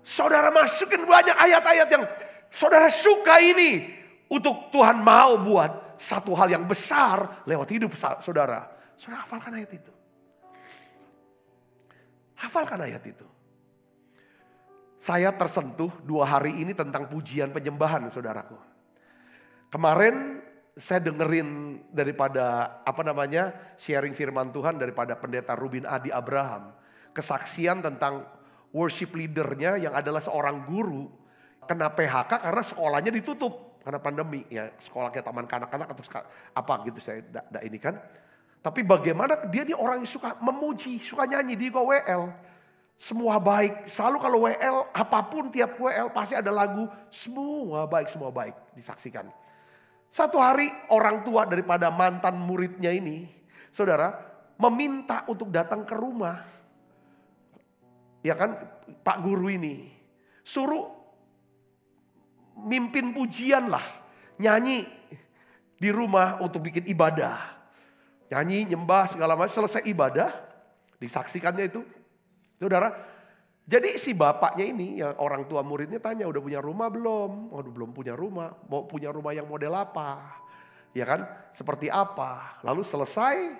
saudara. Masukin banyak ayat-ayat yang saudara suka ini. Untuk Tuhan mau buat satu hal yang besar lewat hidup saudara. Saudara hafalkan ayat itu. Hafalkan ayat itu. Saya tersentuh 2 hari ini tentang pujian penyembahan saudaraku. Kemarin saya dengerin daripada sharing firman Tuhan daripada pendeta Rubin Adi Abraham. Kesaksian tentang worship leadernya yang adalah seorang guru kena PHK karena sekolahnya ditutup karena pandemi ya. Sekolah kayak taman kanak-kanak atau apa gitu saya ini kan. Tapi bagaimana dia nih orang yang suka memuji, suka nyanyi di WL. Semua baik, selalu kalau WL apapun tiap WL pasti ada lagu semua baik disaksikan. Satu hari orang tua daripada mantan muridnya ini, saudara, meminta untuk datang ke rumah. Ya kan, Pak Guru ini suruh mimpin pujian lah, nyanyi di rumah untuk bikin ibadah. Nyanyi, nyembah segala macam, selesai ibadah, disaksikannya itu. Saudara, jadi si bapaknya ini, ya orang tua muridnya tanya, udah punya rumah belum? Waduh belum punya rumah, mau punya rumah yang model apa? Ya kan, seperti apa? Lalu selesai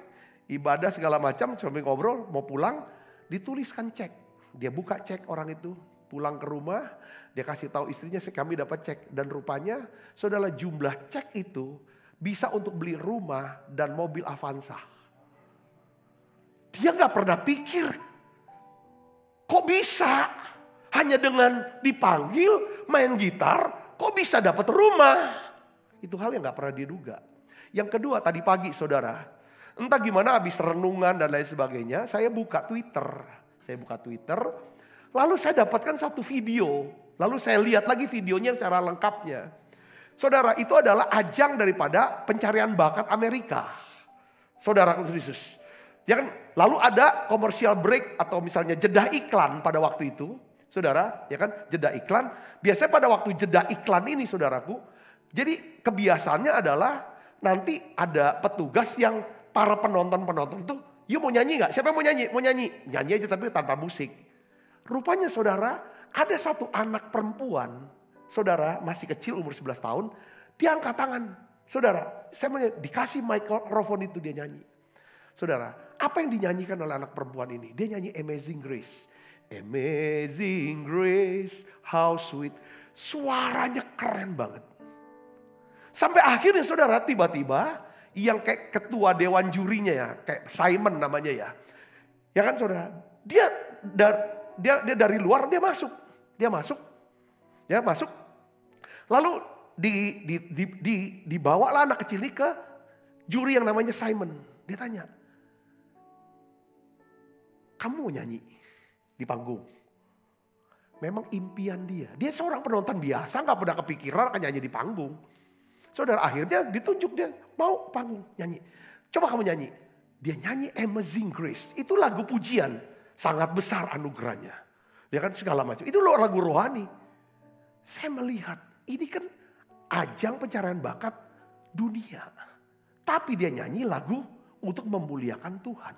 ibadah segala macam, sambil ngobrol, mau pulang, dituliskan cek. Dia buka cek orang itu, pulang ke rumah, dia kasih tahu istrinya, kami dapat cek. Dan rupanya, saudara jumlah cek itu bisa untuk beli rumah dan mobil Avanza. Dia gak pernah pikir. Kok bisa hanya dengan dipanggil main gitar, kok bisa dapat rumah? Itu hal yang gak pernah diduga. Yang kedua tadi pagi saudara, entah gimana habis renungan dan lain sebagainya, saya buka Twitter. Lalu saya dapatkan satu video. Lalu saya lihat lagi videonya secara lengkapnya. Saudara, itu adalah ajang daripada pencarian bakat Amerika. Saudara Kristus. Ya kan, lalu ada commercial break atau misalnya jeda iklan pada waktu itu, saudara, ya kan, jeda iklan. Biasanya pada waktu jeda iklan ini, saudaraku, jadi kebiasaannya adalah nanti ada petugas yang para penonton tuh, yuk mau nyanyi nggak? Siapa yang mau nyanyi? Mau nyanyi? Nyanyi aja tapi tanpa musik. Rupanya saudara, ada satu anak perempuan, saudara masih kecil umur 11 tahun, dia angkat tangan. Saudara, saya mau dikasih mikrofon itu dia nyanyi. Saudara, apa yang dinyanyikan oleh anak perempuan ini? Dia nyanyi Amazing Grace. Amazing Grace, how sweet. Suaranya keren banget. Sampai akhirnya saudara tiba-tiba yang kayak ketua dewan jurinya ya. Kayak Simon namanya ya. Ya kan saudara, dia dari luar dia masuk. Ya masuk. Lalu dibawalah anak kecil ini ke juri yang namanya Simon. Dia tanya, kamu mau nyanyi di panggung? Memang impian dia. Dia seorang penonton biasa, gak pernah kepikiran akan nyanyi di panggung. Saudara, akhirnya ditunjuk dia, mau panggung nyanyi. Coba kamu nyanyi. Dia nyanyi Amazing Grace. Itu lagu pujian, sangat besar anugerahnya. Ya kan, segala macam. Itu lagu rohani. Saya melihat, ini kan ajang pencarian bakat dunia. Tapi dia nyanyi lagu untuk memuliakan Tuhan.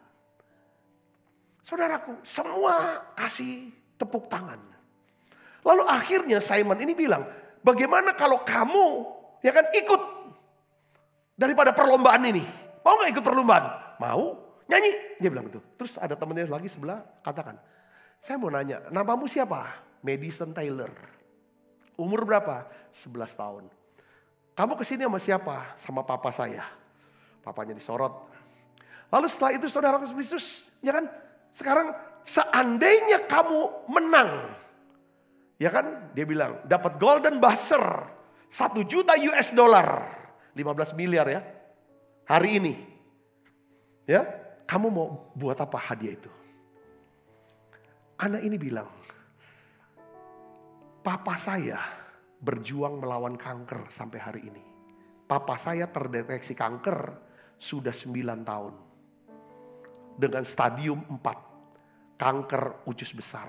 Saudaraku, semua kasih Tepuk tangan. Lalu akhirnya Simon ini bilang, bagaimana kalau kamu ya kan ikut daripada perlombaan ini? Mau gak ikut perlombaan? Mau. Nyanyi. Dia bilang gitu. Terus ada temennya lagi sebelah katakan, saya mau nanya, namamu siapa? Madison Taylor. Umur berapa? 11 tahun. Kamu kesini sama siapa? Sama papa saya. Papanya disorot. Lalu setelah itu saudara Kristus, ya kan? Sekarang seandainya kamu menang. Ya kan? Dia bilang dapat golden buzzer 1 juta US dollar. 15 miliar ya. Hari ini. Ya, kamu mau buat apa hadiah itu? Anak ini bilang, papa saya berjuang melawan kanker sampai hari ini. Papa saya terdeteksi kanker sudah 9 tahun. Dengan stadium 4. Kanker usus besar.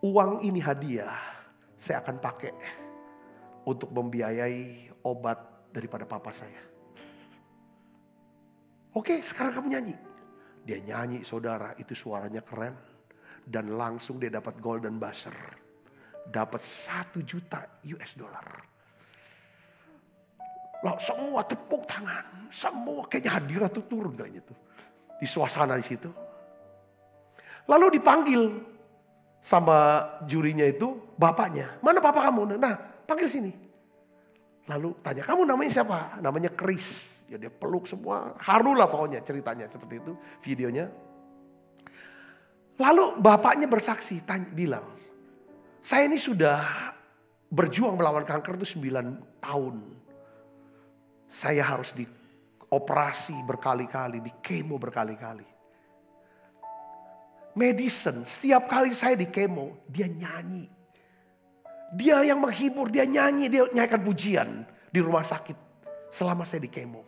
Uang ini hadiah saya akan pakai untuk membiayai obat daripada papa saya. Oke, sekarang kamu nyanyi. Dia nyanyi, saudara, itu suaranya keren. Dan langsung dia dapat golden buzzer. Dapat 1 juta US dollar. Lalu semua tepuk tangan. Semua kayaknya hadirat tuh turun kayaknya tuh. Di suasana di situ. Lalu dipanggil sama jurinya itu bapaknya. Mana papa kamu? Nah, panggil sini. Lalu tanya, kamu namanya siapa? Namanya Chris. Ya dia peluk semua. Haru lah pokoknya ceritanya seperti itu. Videonya. Lalu bapaknya bersaksi, bilang, saya ini sudah berjuang melawan kanker itu 9 tahun. Saya harus dioperasi berkali-kali, di kemo berkali-kali. Madison, setiap kali saya di kemo, dia nyanyi. Dia yang menghibur, dia nyanyi, dia nyanyikan pujian di rumah sakit selama saya di kemo.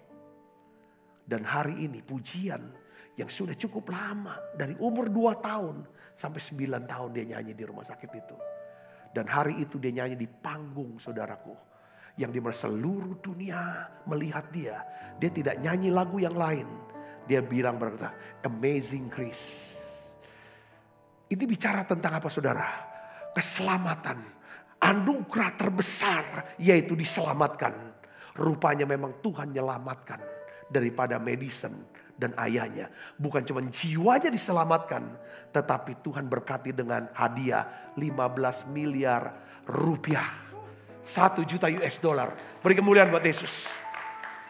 Dan hari ini pujian yang sudah cukup lama, dari umur 2 tahun sampai 9 tahun dia nyanyi di rumah sakit itu. Dan hari itu dia nyanyi di panggung, saudaraku. Yang dimana seluruh dunia melihat dia. Dia tidak nyanyi lagu yang lain. Dia bilang berkata, Amazing Grace. Ini bicara tentang apa saudara? Keselamatan. Anugerah terbesar yaitu diselamatkan. Rupanya memang Tuhan menyelamatkan daripada Madison dan ayahnya. Bukan cuma jiwanya diselamatkan. Tetapi Tuhan berkati dengan hadiah 15 miliar rupiah. 1 juta US dollar. Beri kemuliaan buat Yesus.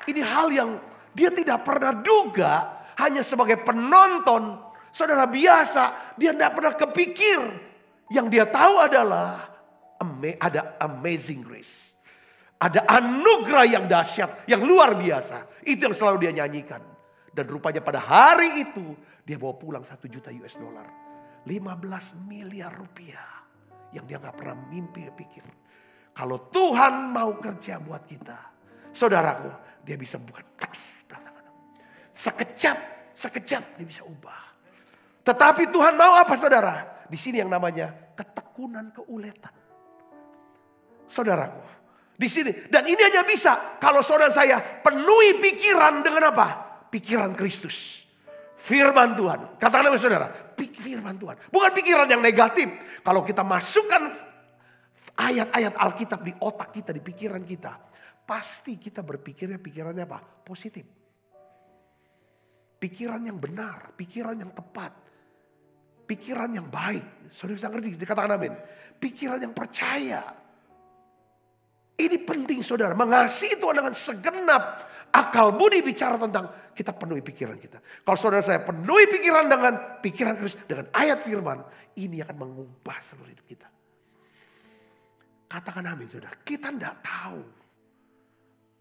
Ini hal yang dia tidak pernah duga. Hanya sebagai penonton. Saudara biasa, dia tidak pernah kepikir. Yang dia tahu adalah ada amazing grace. Ada anugerah yang dahsyat, yang luar biasa. Itu yang selalu dia nyanyikan. Dan rupanya pada hari itu, dia bawa pulang 1 juta US dollar. 15 miliar rupiah. Yang dia gak pernah mimpi pikir. Kalau Tuhan mau kerja buat kita. Saudaraku, dia bisa bukan tas. Sekejap dia bisa ubah. Tetapi Tuhan mau apa saudara? Di sini yang namanya ketekunan keuletan. Saudaraku, di sini. Dan ini hanya bisa kalau saudara saya penuhi pikiran dengan apa? Pikiran Kristus. Firman Tuhan. Katakanlah saudara, firman Tuhan. Bukan pikiran yang negatif. Kalau kita masukkan ayat-ayat Alkitab di otak kita, di pikiran kita. Pasti kita berpikirnya pikirannya apa? Positif. Pikiran yang benar, pikiran yang tepat. Pikiran yang baik. Saudara bisa ngerti, dikatakan amin. Pikiran yang percaya. Ini penting saudara. Mengasihi Tuhan dengan segenap akal budi bicara tentang kita penuhi pikiran kita. Kalau saudara saya penuhi pikiran dengan pikiran Kristus, dengan ayat firman. Ini akan mengubah seluruh hidup kita. Katakan amin saudara. Kita tidak tahu.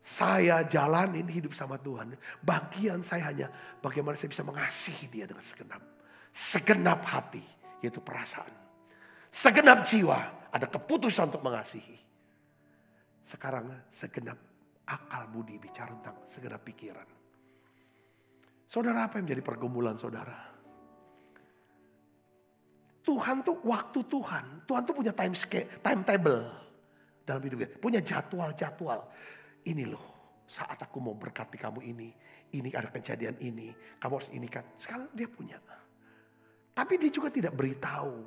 Saya jalanin hidup sama Tuhan. Bagian saya hanya bagaimana saya bisa mengasihi dia dengan segenap. Segenap hati, yaitu perasaan. Segenap jiwa, ada keputusan untuk mengasihi. Sekarang segenap akal budi bicara tentang segenap pikiran. Saudara, apa yang menjadi pergumulan saudara? Tuhan tuh waktu Tuhan tuh punya timetable dalam hidupnya. Punya jadwal. Ini loh, saat aku mau berkati kamu ini ada kejadian ini. Kamu harus ini kan. Sekarang dia punya. Tapi dia juga tidak beritahu.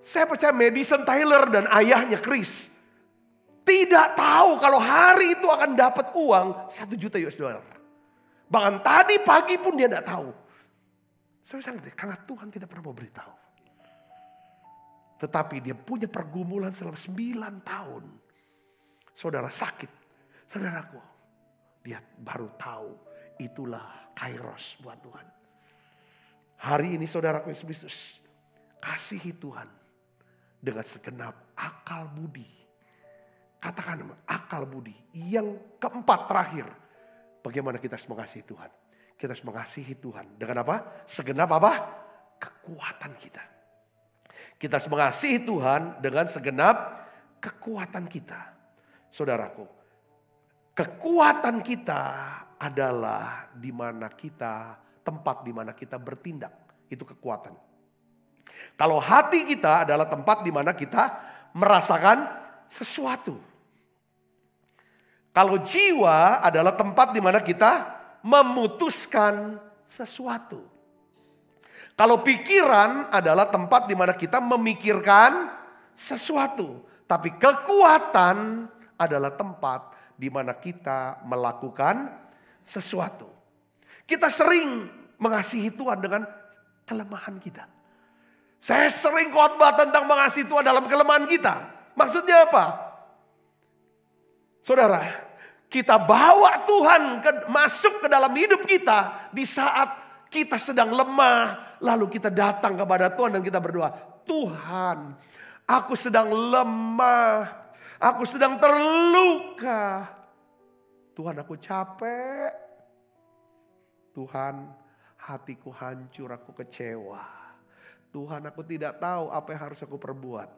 Saya percaya Madison Tyler dan ayahnya Chris tidak tahu kalau hari itu akan dapat uang 1 juta US dollar. Bahkan tadi pagi pun dia tidak tahu. Saya sangat karena Tuhan tidak pernah mau beritahu. Tetapi dia punya pergumulan selama 9 tahun. Saudara sakit, saudaraku, dia baru tahu itulah kairos buat Tuhan. Hari ini saudaraku Yesus Kristus, kasihi Tuhan dengan segenap akal budi. Katakan akal budi. Yang keempat terakhir, bagaimana kita harus mengasihi Tuhan. Kita harus mengasihi Tuhan dengan apa? Segenap apa? Kekuatan kita. Kita harus mengasihi Tuhan dengan segenap kekuatan kita. Saudaraku, kekuatan kita adalah di mana kita, tempat di mana kita bertindak. Itu kekuatan. Kalau hati kita adalah tempat di mana kita merasakan sesuatu. Kalau jiwa adalah tempat di mana kita memutuskan sesuatu. Kalau pikiran adalah tempat di mana kita memikirkan sesuatu. Tapi kekuatan adalah tempat di mana kita melakukan sesuatu. Kita sering mengasihi Tuhan dengan kelemahan kita. Saya sering khotbah tentang mengasihi Tuhan dalam kelemahan kita. Maksudnya apa? Saudara, kita bawa Tuhan masuk ke dalam hidup kita di saat kita sedang lemah. Lalu kita datang kepada Tuhan dan kita berdoa. Tuhan, aku sedang lemah. Aku sedang terluka. Tuhan, aku capek. Tuhan, hatiku hancur, aku kecewa. Tuhan, aku tidak tahu apa yang harus aku perbuat.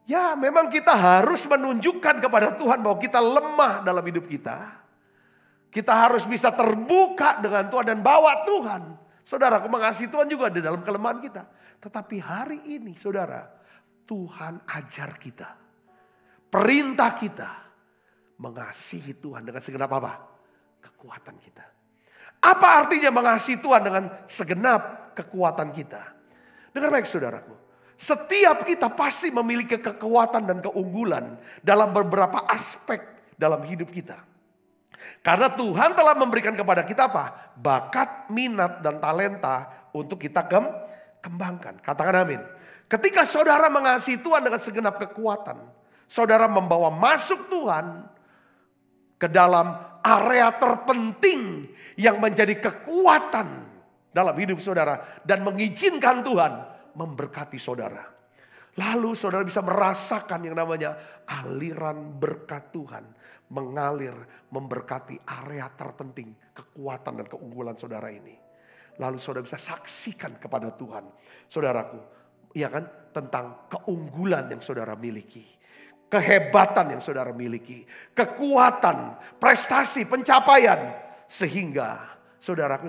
Ya, memang kita harus menunjukkan kepada Tuhan bahwa kita lemah dalam hidup kita. Kita harus bisa terbuka dengan Tuhan dan bawa Tuhan. Saudara, aku mengasihi Tuhan juga di dalam kelemahan kita. Tetapi hari ini, saudara, Tuhan ajar kita. Perintah kita mengasihi Tuhan dengan segenap apa? Kekuatan kita. Apa artinya mengasihi Tuhan dengan segenap kekuatan kita? Dengar baik saudaraku. Setiap kita pasti memiliki kekuatan dan keunggulan dalam beberapa aspek dalam hidup kita. Karena Tuhan telah memberikan kepada kita apa? Bakat, minat, dan talenta untuk kita kembangkan. Katakan amin. Ketika saudara mengasihi Tuhan dengan segenap kekuatan, saudara membawa masuk Tuhan ke dalam area terpenting yang menjadi kekuatan dalam hidup saudara. Dan mengizinkan Tuhan memberkati saudara. Lalu saudara bisa merasakan yang namanya aliran berkat Tuhan. Mengalir, memberkati area terpenting, kekuatan dan keunggulan saudara ini. Lalu saudara bisa saksikan kepada Tuhan. Saudaraku, ya kan, tentang keunggulan yang saudara miliki. Kehebatan yang saudara miliki. Kekuatan, prestasi, pencapaian. Sehingga saudaraku,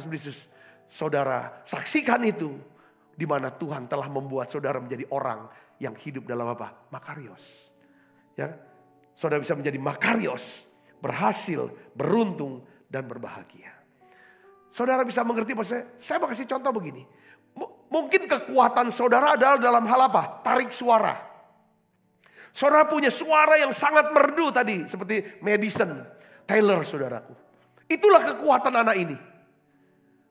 saudara saksikan itu. Di mana Tuhan telah membuat saudara menjadi orang yang hidup dalam apa? Makarios. Ya, saudara bisa menjadi makarios. Berhasil, beruntung, dan berbahagia. Saudara bisa mengerti maksudnya? Saya mau kasih contoh begini. Mungkin kekuatan saudara adalah dalam hal apa? Tarik suara. Saudara punya suara yang sangat merdu tadi. Seperti Madison Tyler saudaraku. Itulah kekuatan anak ini.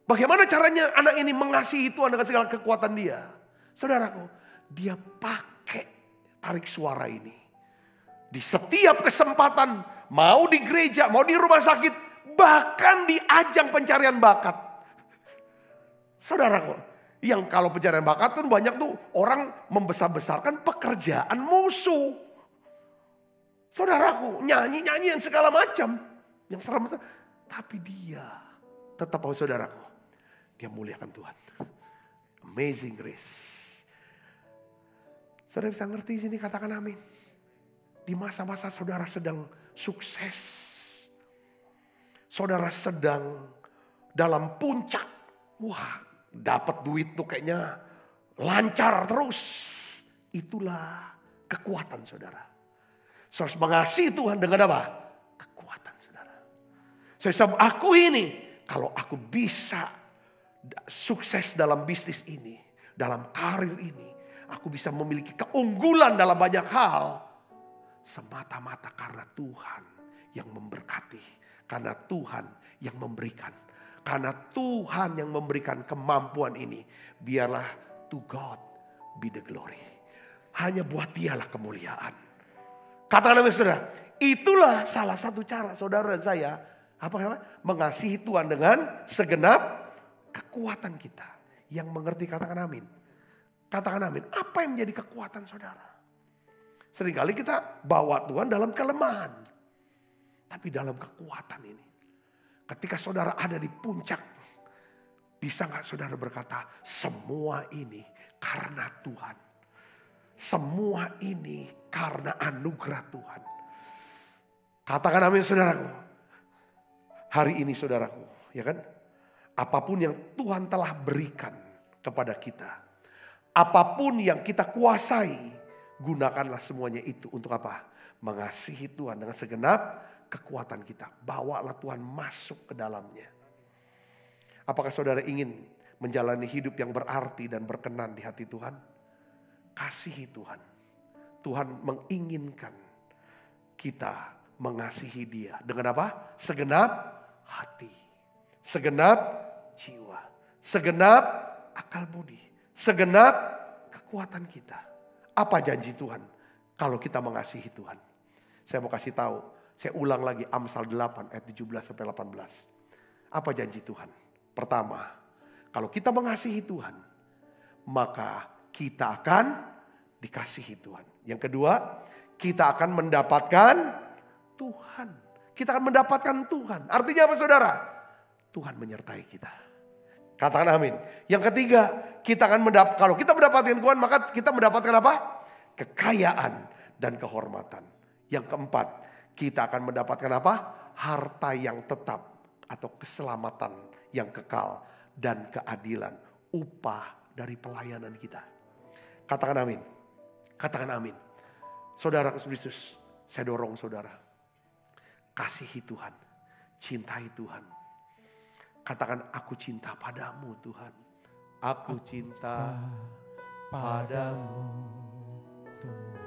Bagaimana caranya anak ini mengasihi Tuhan dengan segala kekuatan dia? Saudaraku, dia pakai tarik suara ini. Di setiap kesempatan, mau di gereja, mau di rumah sakit, bahkan di ajang pencarian bakat. Saudaraku, yang kalau pencarian bakat tuh banyak tuh orang membesar-besarkan pekerjaan musuh. Saudaraku, nyanyi-nyanyi yang segala macam. Yang serem, tapi dia tetap, saudaraku, dia muliakan Tuhan. Amazing grace. Saudara bisa ngerti sini, katakan amin. Di masa-masa saudara sedang sukses. Saudara sedang dalam puncak. Wah, dapat duit tuh kayaknya lancar terus. Itulah kekuatan saudara. Saudara mengasihi Tuhan dengan apa? Kekuatan saudara. Saya akui ini. Kalau aku bisa sukses dalam bisnis ini, dalam karir ini, aku bisa memiliki keunggulan dalam banyak hal, semata-mata karena Tuhan yang memberkati, karena Tuhan yang memberikan, karena Tuhan yang memberikan kemampuan ini. Biarlah to God be the glory. Hanya buat Dialah kemuliaan. Katakan saudara, itulah salah satu cara saudara dan saya mengasihi Tuhan dengan segenap kekuatan kita. Yang mengerti katakan amin. Katakan amin. Apa yang menjadi kekuatan saudara? Seringkali kita bawa Tuhan dalam kelemahan. Tapi dalam kekuatan ini. Ketika saudara ada di puncak. Bisa gak saudara berkata, semua ini karena Tuhan. Semua ini karena anugerah Tuhan. Katakan amin saudaraku. Hari ini saudaraku, ya kan? Apapun yang Tuhan telah berikan kepada kita. Apapun yang kita kuasai, gunakanlah semuanya itu untuk apa? Mengasihi Tuhan dengan segenap kekuatan kita. Bawalah Tuhan masuk ke dalamnya. Apakah saudara ingin menjalani hidup yang berarti dan berkenan di hati Tuhan? Kasihi Tuhan. Tuhan menginginkan kita mengasihi Dia. Dengan apa? Segenap hati. Segenap jiwa. Segenap akal budi. Segenap kekuatan kita. Apa janji Tuhan kalau kita mengasihi Tuhan? Saya mau kasih tahu. Saya ulang lagi Amsal 8 ayat 17 sampai 18. Apa janji Tuhan? Pertama, kalau kita mengasihi Tuhan, maka kita akan dikasihi Tuhan. Yang kedua, kita akan mendapatkan Tuhan. Kita akan mendapatkan Tuhan. Artinya apa saudara? Tuhan menyertai kita. Katakan amin. Yang ketiga, kalau kita mendapatkan Tuhan, maka kita mendapatkan apa? Kekayaan dan kehormatan. Yang keempat, kita akan mendapatkan apa? Harta yang tetap atau keselamatan yang kekal dan keadilan. Upah dari pelayanan kita. Katakan amin. Katakan amin. Saudara Kristus, saya dorong saudara. Kasihi Tuhan, cintai Tuhan. Katakan, aku cinta padamu Tuhan. Aku cinta padamu Tuhan.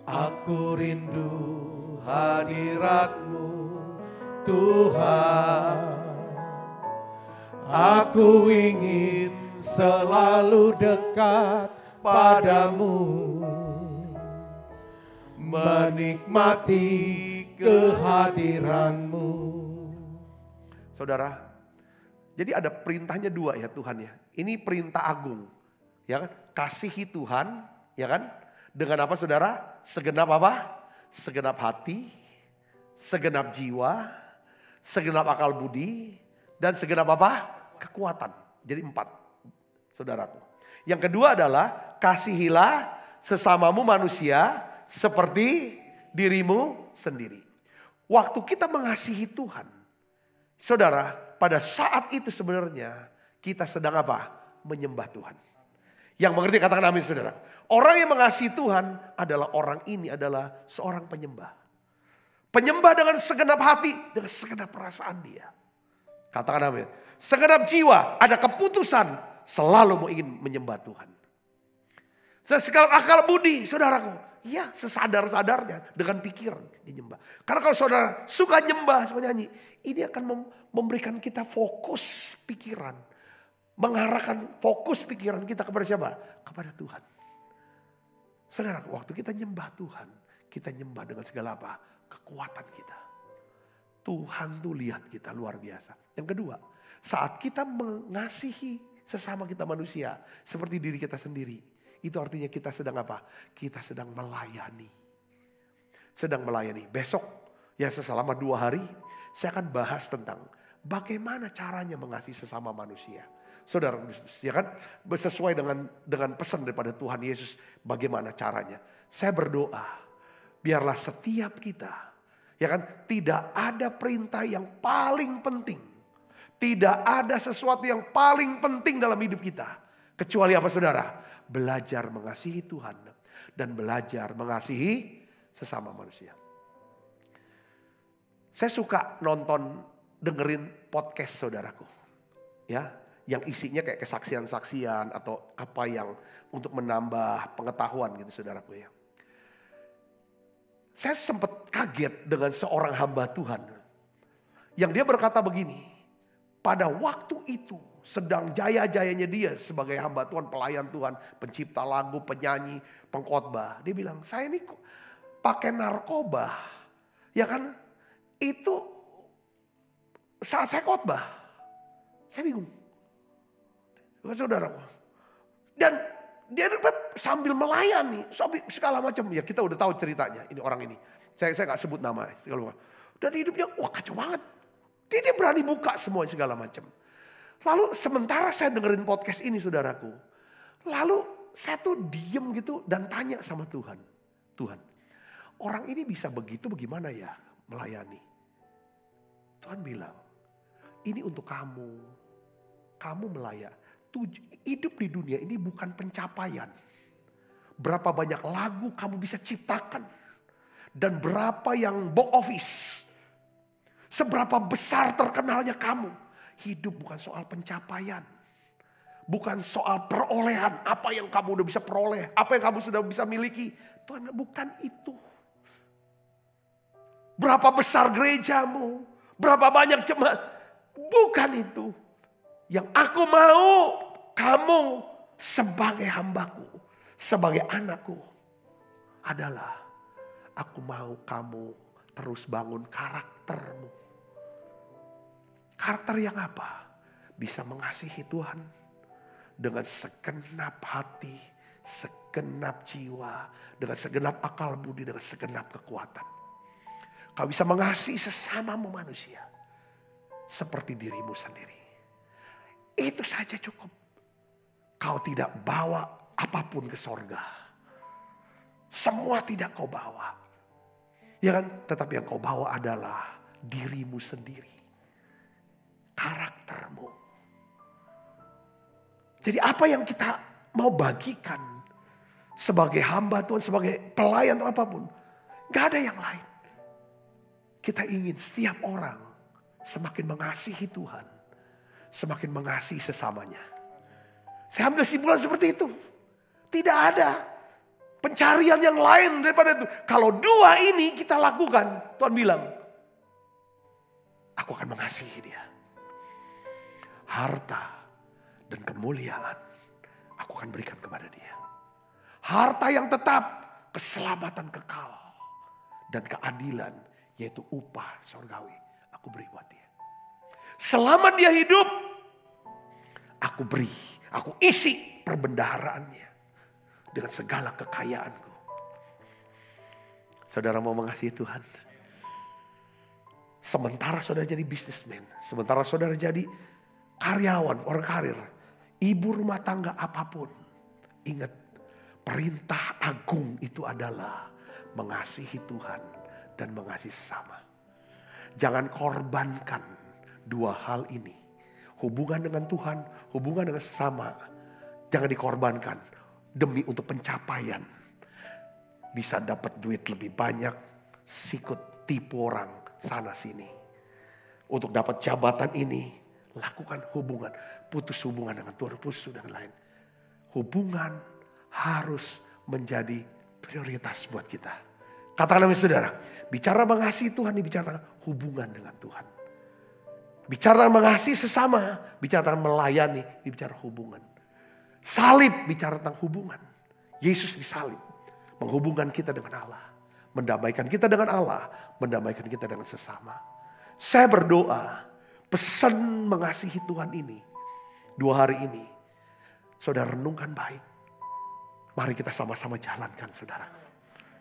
Aku rindu hadirat-Mu Tuhan. Aku ingin selalu dekat padamu. Menikmati kehadiran-Mu. Saudara, jadi ada perintahnya dua ya Tuhan ya. Ini perintah agung. Ya kan? Kasihi Tuhan, ya kan? Dengan apa saudara? Segenap apa? Segenap hati, segenap jiwa, segenap akal budi, dan segenap apa? Kekuatan. Jadi 4, saudaraku. Yang kedua adalah kasihilah sesamamu manusia seperti dirimu sendiri. Waktu kita mengasihi Tuhan, saudara, pada saat itu sebenarnya kita sedang apa? Menyembah Tuhan. Yang mengerti katakan amin saudara. Orang yang mengasihi Tuhan adalah orang ini adalah seorang penyembah. Penyembah dengan segenap hati, dengan segenap perasaan dia. Katakan amin. Segenap jiwa, ada keputusan selalu mau ingin menyembah Tuhan. Segenap akal budi, saudaraku. Ya, sesadar-sadarnya dengan pikiran dinyembah. Karena kalau saudara suka nyembah, suka nyanyi, ini akan memberikan kita fokus pikiran. Mengarahkan fokus pikiran kita kepada siapa? Kepada Tuhan. Saudara, waktu kita nyembah Tuhan, kita nyembah dengan segala apa? Kekuatan kita. Tuhan tuh lihat kita luar biasa. Yang kedua, saat kita mengasihi sesama kita manusia, seperti diri kita sendiri. Itu artinya kita sedang apa? Kita sedang melayani. Sedang melayani. Besok, ya selama 2 hari, saya akan bahas tentang bagaimana caranya mengasihi sesama manusia. Saudara, ya kan? Sesuai dengan pesan daripada Tuhan Yesus, bagaimana caranya. Saya berdoa, biarlah setiap kita, ya kan? Tidak ada perintah yang paling penting. Tidak ada sesuatu yang paling penting dalam hidup kita. Kecuali apa saudara? Belajar mengasihi Tuhan dan belajar mengasihi sesama manusia. Saya suka nonton dengerin podcast saudaraku. Ya, yang isinya kayak kesaksian-saksian atau apa yang untuk menambah pengetahuan gitu saudaraku ya. Saya sempat kaget dengan seorang hamba Tuhan. Yang dia berkata begini, pada waktu itu sedang jaya-jayanya dia sebagai hamba Tuhan, pelayan Tuhan, pencipta lagu, penyanyi, pengkhotbah. Dia bilang, saya ini pakai narkoba. Ya kan, itu saat saya khotbah. Saya bingung. Saudara. Dan dia sambil melayani, segala macam. Ya kita udah tahu ceritanya, ini orang ini. Saya gak sebut nama. Dan hidupnya, wah kacau banget. Dia berani buka semua segala macam. Lalu sementara saya dengerin podcast ini saudaraku. Lalu saya tuh diem gitu dan tanya sama Tuhan. Tuhan, orang ini bisa begitu bagaimana ya melayani? Tuhan bilang, ini untuk kamu. Kamu melayani. Hidup di dunia ini bukan pencapaian. Berapa banyak lagu kamu bisa ciptakan. Dan berapa yang box office. Seberapa besar terkenalnya kamu. Hidup bukan soal pencapaian. Bukan soal perolehan. Apa yang kamu udah bisa peroleh. Apa yang kamu sudah bisa miliki. Tuhan, bukan itu. Berapa besar gerejamu. Berapa banyak jemaat. Bukan itu. Yang aku mau kamu sebagai hambaku. Sebagai anakku. Adalah aku mau kamu terus bangun karaktermu. Karakter yang apa? Bisa mengasihi Tuhan dengan segenap hati, segenap jiwa, dengan segenap akal budi, dengan segenap kekuatan. Kau bisa mengasihi sesamamu manusia seperti dirimu sendiri. Itu saja cukup. Kau tidak bawa apapun ke sorga. Semua tidak kau bawa. Ya kan? Tetapi yang kau bawa adalah dirimu sendiri. Karaktermu. Jadi apa yang kita mau bagikan sebagai hamba Tuhan, sebagai pelayan atau apapun, gak ada yang lain. Kita ingin setiap orang semakin mengasihi Tuhan, semakin mengasihi sesamanya. Saya ambil kesimpulan seperti itu. Tidak ada pencarian yang lain daripada itu. Kalau dua ini kita lakukan, Tuhan bilang, aku akan mengasihi dia. Harta dan kemuliaan aku akan berikan kepada dia. Harta yang tetap, keselamatan kekal, dan keadilan, yaitu upah surgawi, aku beri buat dia. Selama dia hidup, aku beri, aku isi perbendaharaannya dengan segala kekayaanku. Saudara mau mengasihi Tuhan? Sementara saudara jadi businessman, sementara saudara jadi karyawan, orang karir, ibu rumah tangga apapun. Ingat, perintah agung itu adalah mengasihi Tuhan dan mengasihi sesama. Jangan korbankan dua hal ini. Hubungan dengan Tuhan, hubungan dengan sesama. Jangan dikorbankan demi untuk pencapaian. Bisa dapat duit lebih banyak, sikut tipu orang sana sini. Untuk dapat jabatan ini, lakukan hubungan. Putus hubungan dengan Tuhan, putus dengan lain. Hubungan harus menjadi prioritas buat kita. Katakanlah saudara, bicara mengasihi Tuhan, bicara hubungan dengan Tuhan. Bicara mengasihi sesama, bicara melayani, bicara hubungan. Salib bicara tentang hubungan. Yesus disalib, menghubungkan kita dengan Allah. Mendamaikan kita dengan Allah, mendamaikan kita dengan sesama. Saya berdoa, pesan mengasihi Tuhan ini, 2 hari ini, saudara renungkan baik. Mari kita sama-sama jalankan saudara.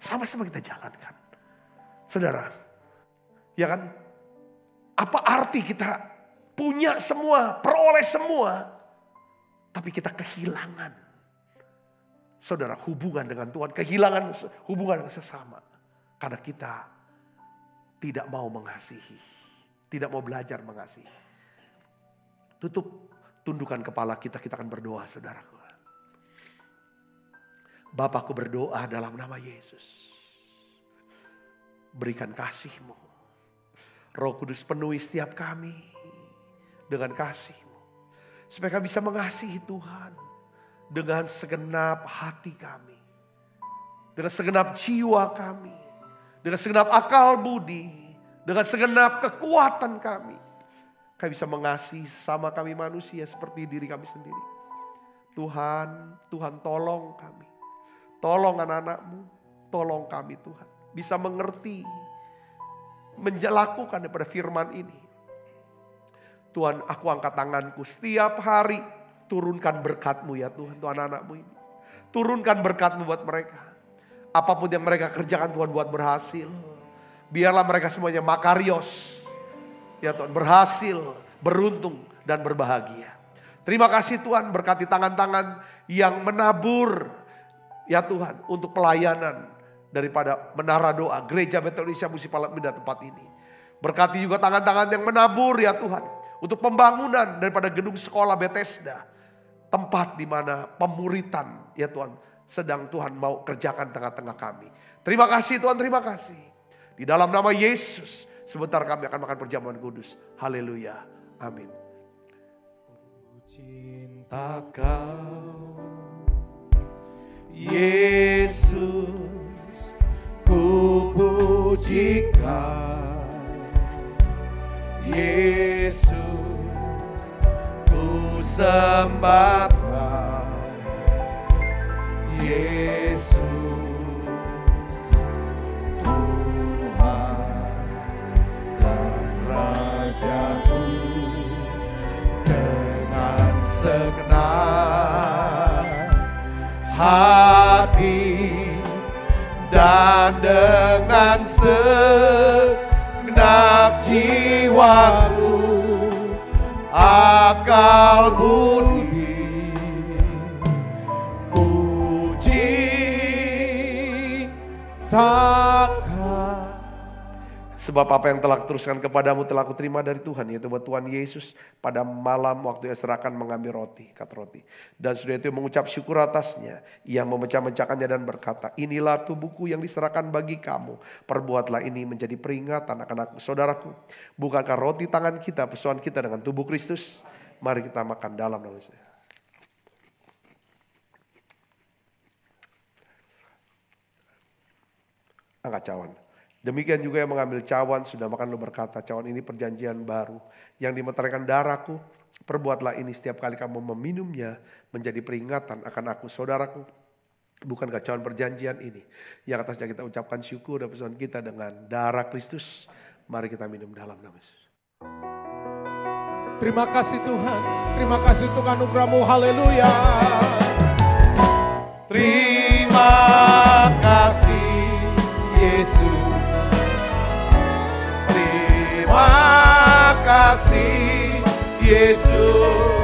Sama-sama kita jalankan. Saudara, ya kan? Apa arti kita punya semua, peroleh semua, tapi kita kehilangan, saudara, hubungan dengan Tuhan, kehilangan hubungan dengan sesama. Karena kita tidak mau mengasihi, tidak mau belajar mengasihi. Tundukkan kepala kita akan berdoa saudaraku. Bapakku berdoa dalam nama Yesus. Berikan kasih-Mu. Roh Kudus penuhi setiap kami dengan kasih-Mu. Supaya kami bisa mengasihi Tuhan dengan segenap hati kami. Dengan segenap jiwa kami. Dengan segenap akal budi. Dengan segenap kekuatan kami. Kami bisa mengasihi sesama kami manusia seperti diri kami sendiri. Tuhan tolong kami. Tolong anak-anak-Mu, tolong kami Tuhan. Bisa mengerti, menjelakukan daripada firman ini. Tuhan, aku angkat tanganku setiap hari. Turunkan berkat-Mu ya Tuhan, Tuhan anak-Mu ini. Turunkan berkat-Mu buat mereka. Apapun yang mereka kerjakan Tuhan buat berhasil. Biarlah mereka semuanya makarios. Ya Tuhan, berhasil, beruntung dan berbahagia. Terima kasih Tuhan, berkati tangan-tangan yang menabur. Ya Tuhan, untuk pelayanan daripada Menara Doa, Gereja Betel Indonesia Musi Palat Minda tempat ini. Berkati juga tangan-tangan yang menabur ya Tuhan. Untuk pembangunan daripada gedung sekolah Bethesda. Tempat di mana pemuritan ya Tuhan sedang Tuhan mau kerjakan tengah-tengah kami. Terima kasih Tuhan, terima kasih. Di dalam nama Yesus, sebentar kami akan makan perjamuan kudus. Haleluya, amin. Cinta Kau, Yesus, ku puji Kau, Yesus, ku sembah Kau, Yesus, Tuhan dan Rajaku, dengan segenap hati dan dengan segenap jiwaku, akal budi, puji takkan. Sebab apa yang telah kuteruskan kepadamu telah kuterima dari Tuhan, yaitu bahwa Tuhan Yesus pada malam waktu ia serahkan mengambil roti, kat roti. Dan sudah itu mengucap syukur atasnya, ia memecah-mecahkannya dan berkata, inilah tubuhku yang diserahkan bagi kamu. Perbuatlah ini menjadi peringatan akan aku, saudaraku. Bukankah roti tangan kita, persoalan kita dengan tubuh Kristus? Mari kita makan dalam nama Yesus. Angkat cawan. Demikian juga yang mengambil cawan sudah makan lalu berkata, cawan ini perjanjian baru yang dimeteraikan darahku. Perbuatlah ini setiap kali kamu meminumnya menjadi peringatan akan aku, saudaraku. Bukankah cawan perjanjian ini yang atasnya kita ucapkan syukur dan persoalan kita dengan darah Kristus. Mari kita minum dalam nama Yesus. Terima kasih Tuhan, terima kasih untuk anugerah-Mu, haleluya. Terima kasih Yesus. Terima kasih Yesus,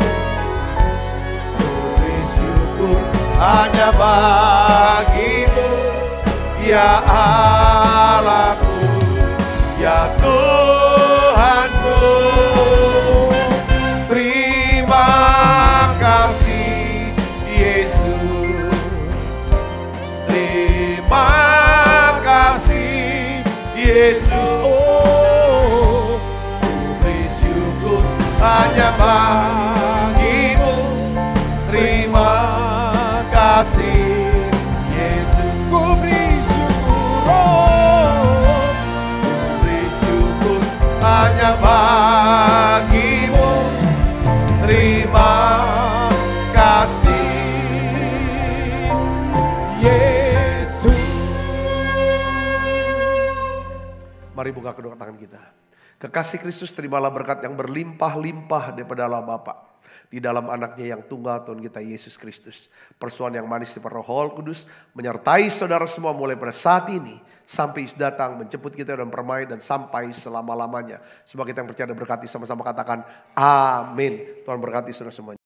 beri syukur hanya bagi-Mu, ya Allahku, ya Tuhanku. Terima kasih Yesus, terima kasih Yesus. Oh, beri syukur hanya bagi-Mu. Terima kasih Yesus. Ku beri syukur, oh, beri syukur hanya bagi-Mu. Terima kasih Yesus. Mari buka kedua tangan kita. Kekasih Kristus, terimalah berkat yang berlimpah-limpah daripada Allah Bapa di dalam anaknya yang tunggal Tuhan kita Yesus Kristus. Persoalan yang manis daripada Roh Kudus menyertai saudara semua mulai pada saat ini sampai Yesus datang menjemput kita dan permai dan sampai selama-lamanya. Semua kita yang percaya dan berkati sama-sama katakan amin. Tuhan berkati saudara semuanya.